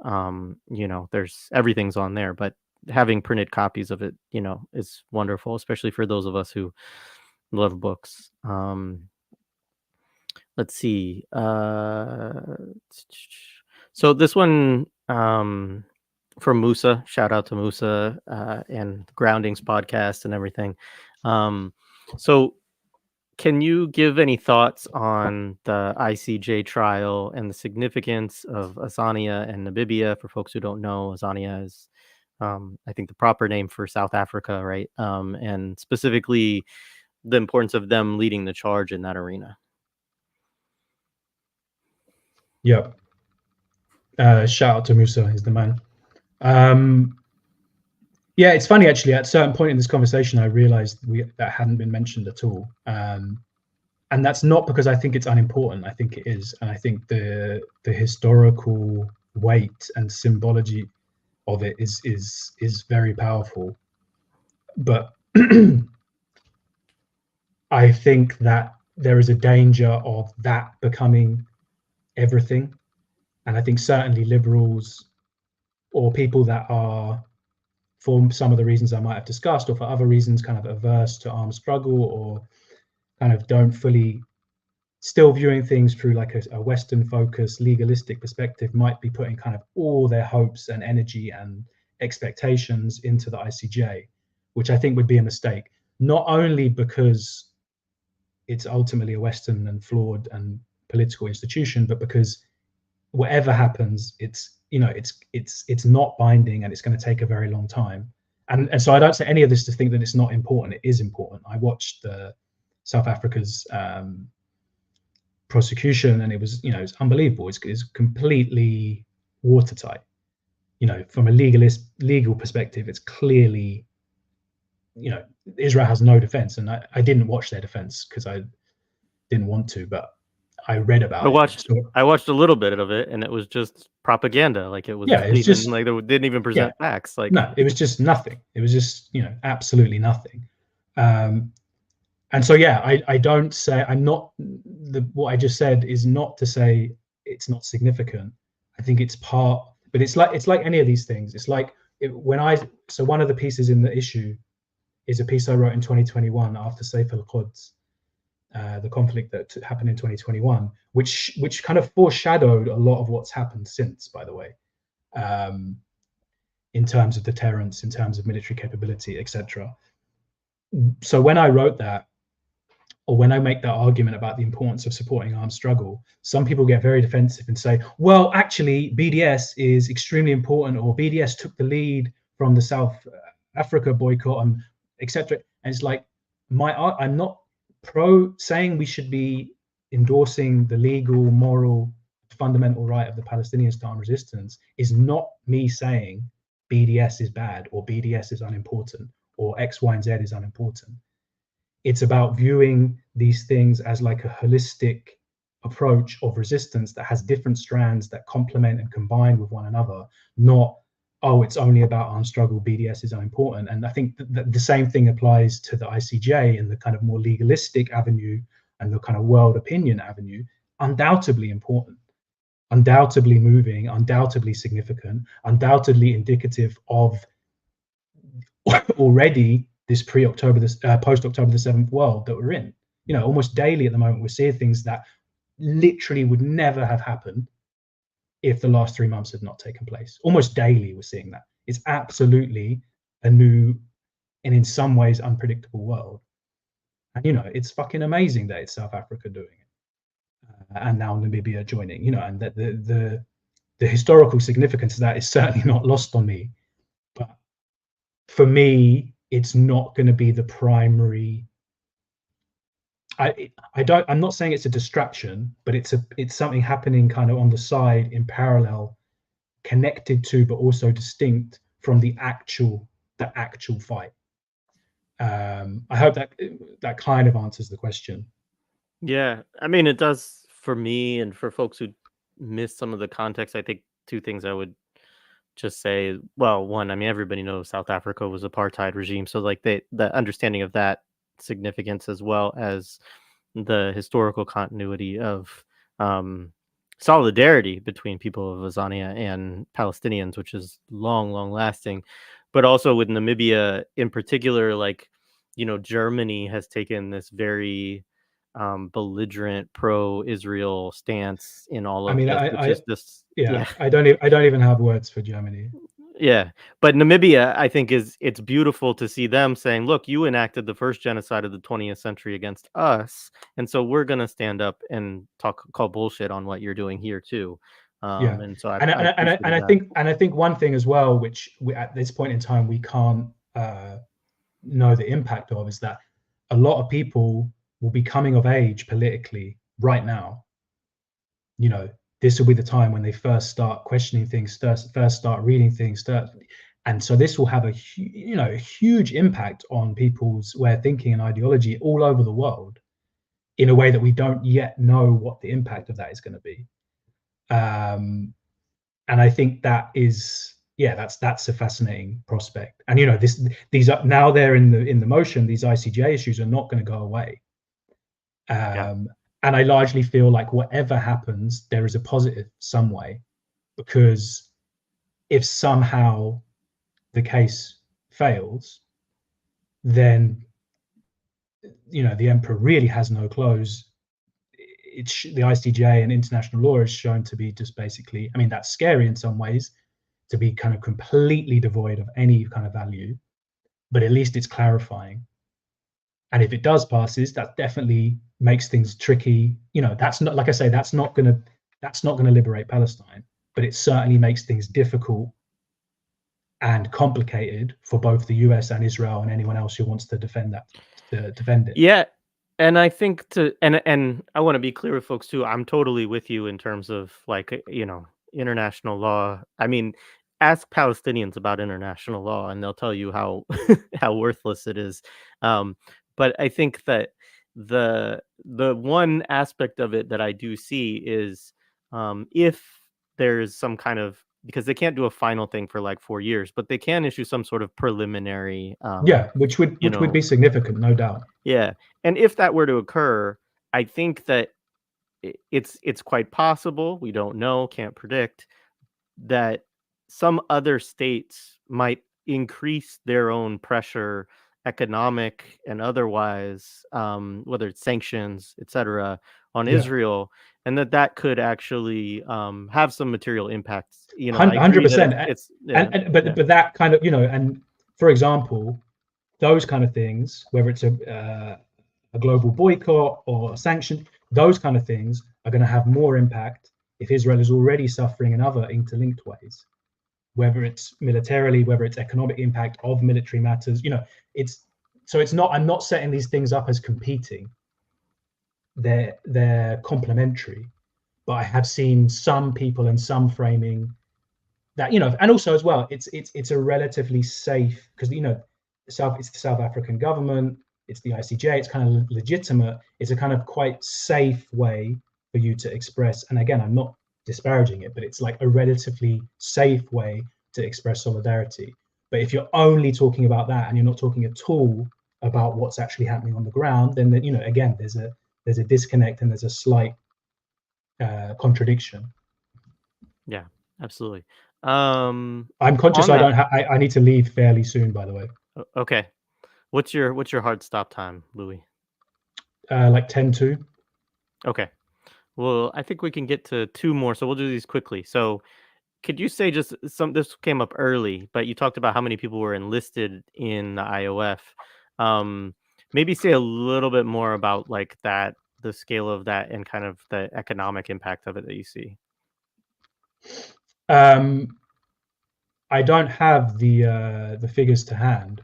There's everything's on there, but having printed copies of it, is wonderful, especially for those of us who love books. Let's see. So this one from Musa. Shout out to Musa and Groundings podcast and everything. So can you give any thoughts on the ICJ trial and the significance of Azania and Namibia? For folks who don't know, Azania is, I think, the proper name for South Africa, right? And specifically the importance of them leading the charge in that arena.
Yeah. Shout out to Musa, he's the man. Yeah, it's funny actually. At a certain point in this conversation, I realized that hadn't been mentioned at all, and that's not because I think it's unimportant. I think it is, and I think the historical weight and symbology of it is very powerful. But I think that there is a danger of that becoming everything, and I think certainly liberals or people that are, for some of the reasons I might have discussed, or for other reasons, kind of averse to armed struggle, or kind of don't fully, still viewing things through like a Western focused legalistic perspective, might be putting kind of all their hopes and energy and expectations into the ICJ, which I think would be a mistake, not only because it's ultimately a Western and flawed and political institution, but because whatever happens, it's not binding, and it's going to take a very long time. And so I don't say any of this to think that it's not important. It is important. I watched the South Africa's prosecution, and it was unbelievable. It's completely watertight. From a legal perspective, it's clearly, Israel has no defense, and I didn't watch their defense because I didn't want to, but I read about it.
I watched a little bit of it, and it was just propaganda. Like it was,
it's just
like they didn't even present facts. Like
no, it was just nothing. It was just absolutely nothing. And so I don't say, I'm not, what I just said is not to say it's not significant. I think it's part, but it's like any of these things. It's like so one of the pieces in the issue is a piece I wrote in 2021 after Saif al-Quds, the conflict that happened in 2021, which kind of foreshadowed a lot of what's happened since, by the way, in terms of deterrence, in terms of military capability, etc. So when I wrote that, or when I make that argument about the importance of supporting armed struggle, some people get very defensive and say, well, actually, BDS is extremely important, or BDS took the lead from the South Africa boycott, and etc. And it's like, I'm not saying we should be endorsing the legal, moral, fundamental right of the Palestinians to armed resistance is not me saying BDS is bad, or BDS is unimportant, or X, Y, and Z is unimportant. It's about viewing these things as like a holistic approach of resistance that has different strands that complement and combine with one another, not, oh, it's only about armed struggle, BDS is unimportant. And I think that the same thing applies to the ICJ and the kind of more legalistic avenue and the kind of world opinion avenue. Undoubtedly important, undoubtedly moving, undoubtedly significant, undoubtedly indicative of already this post-October the 7th world that we're in. Almost daily at the moment, we're seeing things that literally would never have happened if the last 3 months had not taken place. Almost daily, we're seeing that. It's absolutely a new and in some ways unpredictable world. And, it's fucking amazing that it's South Africa doing it. And now Namibia joining, and that the historical significance of that is certainly not lost on me. But for me, it's not going to be the primary. I'm not saying it's a distraction, but it's something happening kind of on the side, in parallel, connected to, but also distinct from the actual the actual fight. I hope that kind of answers the question.
Yeah, I mean, it does for me, and for folks who miss some of the context. I think two things I would just say. Well, one, I mean, everybody knows South Africa was apartheid regime, so like the understanding of that significance, as well as the historical continuity of um, solidarity between people of Azania and Palestinians, which is long, long lasting. But also with Namibia in particular, like, Germany has taken this very belligerent pro-Israel stance in all
I
of
mean,
this, which is just,
yeah,
yeah.
I don't even have words for Germany.
Yeah, but Namibia, I think, it's beautiful to see them saying, "Look, you enacted the first genocide of the 20th century against us, and so we're gonna stand up and call bullshit on what you're doing here too."
Yeah,
And so
and
I
and
appreciated
I
that.
think one thing as well, which at this point in time we can't know the impact of, is that a lot of people will be coming of age politically right now. This will be the time when they first start questioning things, first start reading things, and so this will have a huge impact on people's way of thinking and ideology all over the world, in a way that we don't yet know what the impact of that is going to be. And I think that is, yeah, that's a fascinating prospect. And these are now, they're in the motion. These ICJ issues are not going to go away.
Yeah,
And I largely feel like whatever happens, there is a positive some way, because if somehow the case fails, then the emperor really has no clothes. The ICJ and international law is shown to be just basically, I mean, that's scary in some ways, to be kind of completely devoid of any kind of value, but at least it's clarifying. And if it does passes, that definitely makes things tricky. That's not, like I say, that's not going to liberate Palestine, but it certainly makes things difficult and complicated for both the US and Israel and anyone else who wants to defend it.
yeah, and I think and I want to be clear with folks too. I'm totally with you in terms of, like, international law. I mean, ask Palestinians about international law, and they'll tell you how how worthless it is. Um, but I think that the one aspect of it that I do see is, if there's some kind of, because they can't do a final thing for like 4 years, but they can issue some sort of preliminary,
Yeah, which would be significant, no doubt.
yeah, and if that were to occur, I think that it's quite possible, we don't know, can't predict, that some other states might increase their own pressure, economic and otherwise, whether it's sanctions, etc., on
Yeah,
Israel, and that could actually have some material impacts. I agree that
100%.
it's yeah,
And
yeah,
but that kind of, and for example, those kind of things, whether it's a global boycott or a sanction, those kind of things are going to have more impact if Israel is already suffering in other interlinked ways, whether it's militarily, whether it's economic impact of military matters. It's not. I'm not setting these things up as competing. They're complementary, but I have seen some people and some framing that, and also as well, it's a relatively safe, because it's the South African government, it's the ICJ, it's kind of legitimate, it's a kind of quite safe way for you to express. And again, I'm not disparaging it, but it's like a relatively safe way to express solidarity. But if you're only talking about that and you're not talking at all about what's actually happening on the ground, then again, there's a disconnect and there's a slight contradiction.
yeah, absolutely.
I'm conscious
On
I
that,
don't I need to leave fairly soon, by the way.
okay, what's your hard stop time, Louis?
Like 10 to.
Okay. Well, I think we can get to two more, so we'll do these quickly. So, could you say just some? This came up early, but you talked about how many people were enlisted in the IOF. Um, Maybe say a little bit more about like that, the scale of that, and kind of the economic impact of it that you see.
Um, I don't have the figures to hand,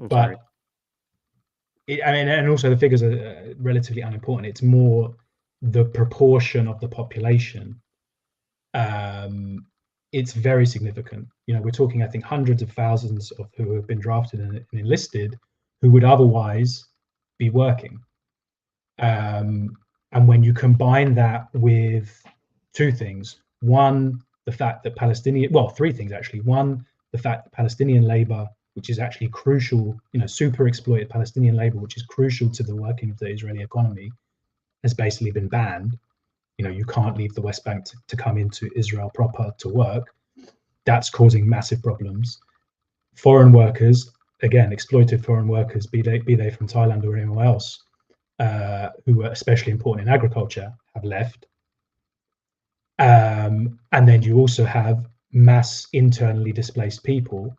I'm sorry.
but I mean, and also the figures are relatively unimportant. It's more the proportion of the population, um, it's very significant. We're talking, I think, hundreds of thousands of who have been drafted and enlisted who would otherwise be working. And when you combine that with two things: one, the fact that three things actually. One, the fact that Palestinian labor, which is actually crucial, super exploited Palestinian labor, which is crucial to the working of the Israeli economy, has basically been banned. You can't leave the West Bank to come into Israel proper to work. That's causing massive problems. Foreign workers, again, exploited foreign workers, be they from Thailand or anywhere else, who are especially important in agriculture, have left. And then you also have mass internally displaced people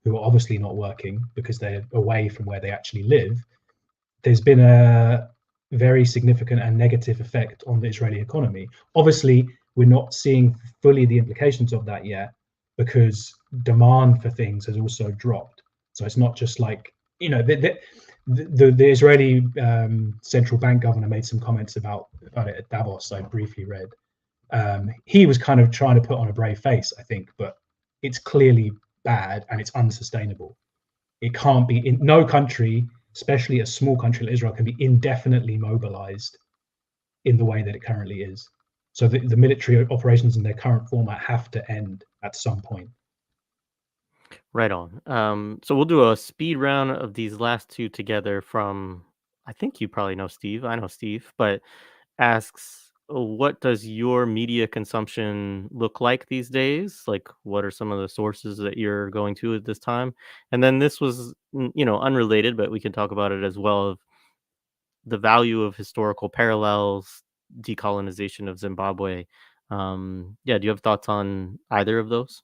who are obviously not working because they're away from where they actually live. There's been a very significant and negative effect on the Israeli economy. Obviously, we're not seeing fully the implications of that yet, because demand for things has also dropped. So it's not just like, the Israeli central bank governor made some comments about it at Davos. I briefly read. He was kind of trying to put on a brave face, I think, but it's clearly bad and it's unsustainable. It can't be. In no country, especially a small country like Israel, can be indefinitely mobilized in the way that it currently is. So the military operations in their current format have to end at some point.
Right on. So we'll do a speed round of these last two together from, I think you probably know Steve. I know Steve, but asks, what does your media consumption look like these days? Like, what are some of the sources that you're going to at this time? And then this was, unrelated, but we can talk about it as well, of the value of historical parallels, decolonization of Zimbabwe. Yeah, do you have thoughts on either of those?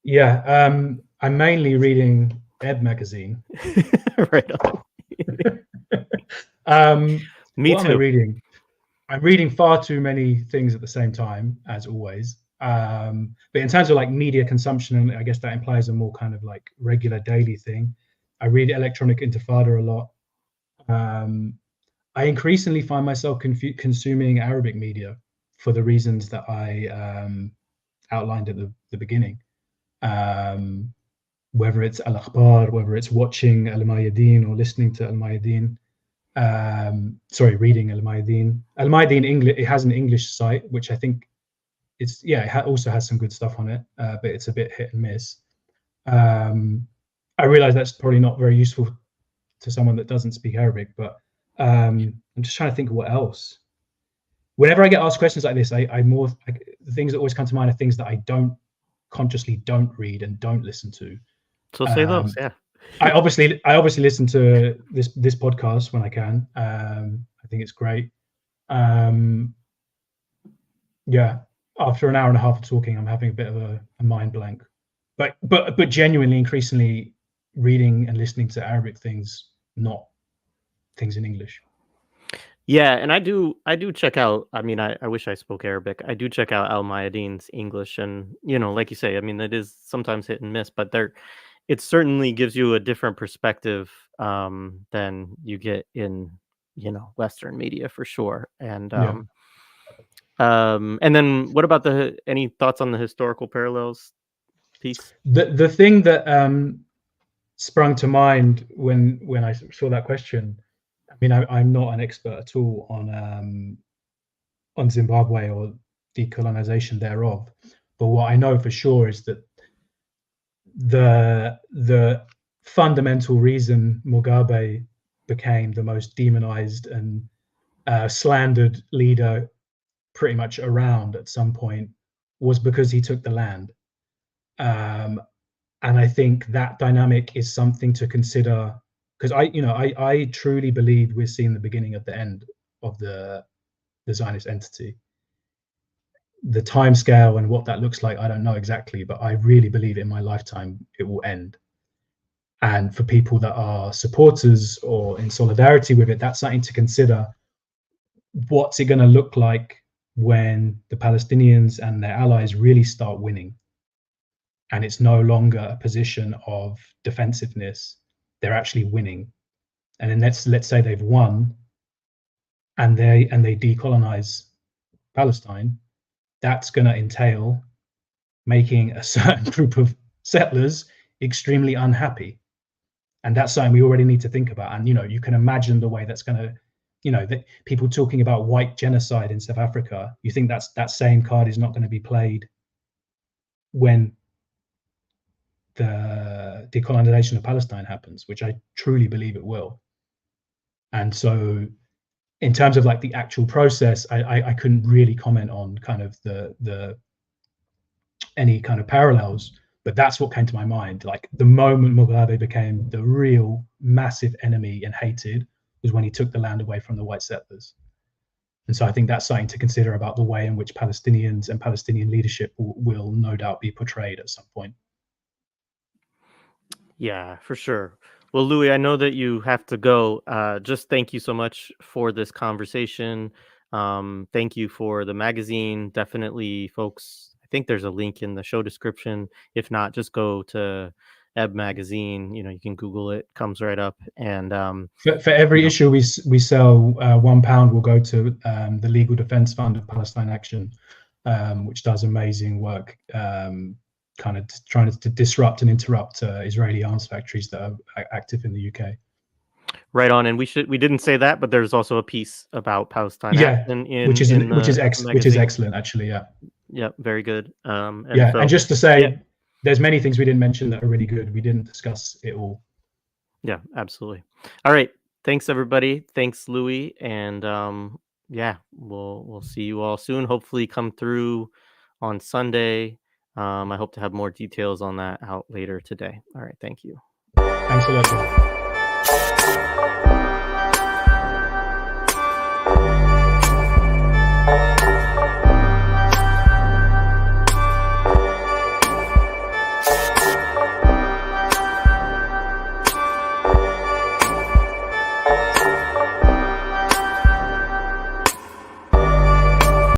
Yeah, I'm mainly reading Ebb Magazine.
Right on. Me
What am I
too.
reading? I'm reading far too many things at the same time, as always. But in terms of like media consumption, and I guess that implies a more kind of like regular daily thing, I read Electronic Intifada a lot. I increasingly find myself consuming Arabic media for the reasons that I outlined at the beginning. Whether it's Al Akhbar, whether it's watching Al Mayadeen or listening to Al Mayadeen. Reading Al Mayadeen. Al Mayadeen English. It has an English site, which I think also has some good stuff on it, but it's a bit hit and miss. I realize that's probably not very useful to someone that doesn't speak Arabic, but I'm just trying to think of what else. Whenever I get asked questions like this, the things that always come to mind are things that I consciously don't read and don't listen to.
So say those, yeah.
I obviously listen to this podcast when I can. I think it's great. Yeah, after an hour and a half of talking, I'm having a bit of a mind blank. But genuinely, increasingly reading and listening to Arabic things, not things in English.
Yeah, and I do check out. I mean, I wish I spoke Arabic. I do check out Al Mayadeen's English, and like you say, I mean, it is sometimes hit and miss, but it certainly gives you a different perspective than you get in Western media for sure. And and then what about any thoughts on the historical parallels piece?
The thing that sprung to mind when I saw that question. I mean, I'm not an expert at all on Zimbabwe or decolonization thereof, but what I know for sure is that the fundamental reason Mugabe became the most demonized and slandered leader pretty much around at some point was because he took the land. And I think that dynamic is something to consider, because I truly believe we're seeing the beginning of the end of the Zionist entity. The time scale and what that looks like, I don't know exactly, but I really believe in my lifetime it will end. And for people that are supporters or in solidarity with it, that's something to consider. What's it going to look like when the Palestinians and their allies really start winning? And it's no longer a position of defensiveness. They're actually winning. And then let's say they've won and they decolonize Palestine. That's going to entail making a certain group of settlers extremely unhappy. And that's something we already need to think about. And, you can imagine the way that's going to, that people talking about white genocide in South Africa, you think that same card is not going to be played when the decolonization of Palestine happens, which I truly believe it will. And so in terms of like the actual process, I couldn't really comment on kind of the any kind of parallels, but that's what came to my mind. Like the moment Mugabe became the real massive enemy and hated was when he took the land away from the white settlers. And so I think that's something to consider about the way in which Palestinians and Palestinian leadership will no doubt be portrayed at some point.
Yeah, for sure. Well, Louis, I know that you have to go. Just thank you so much for this conversation. Thank you for the magazine. Definitely, folks, I think there's a link in the show description. If not, just go to Ebb Magazine. You can Google it, comes right up. And
for every issue we sell, £1 will go to the Legal Defense Fund of Palestine Action, which does amazing work, kind of trying to disrupt and interrupt Israeli arms factories that are active in the UK.
Right on. And we didn't say that, but there's also a piece about Palestine Action
which is excellent, actually.
Yeah, very good.
And just to say, there's many things we didn't mention that are really good. We didn't discuss it all.
Yeah, absolutely. All right. Thanks, everybody. Thanks, Louis. And we'll see you all soon. Hopefully come through on Sunday. I hope to have more details on that out later today. All right. Thank you.
Thanks a lot.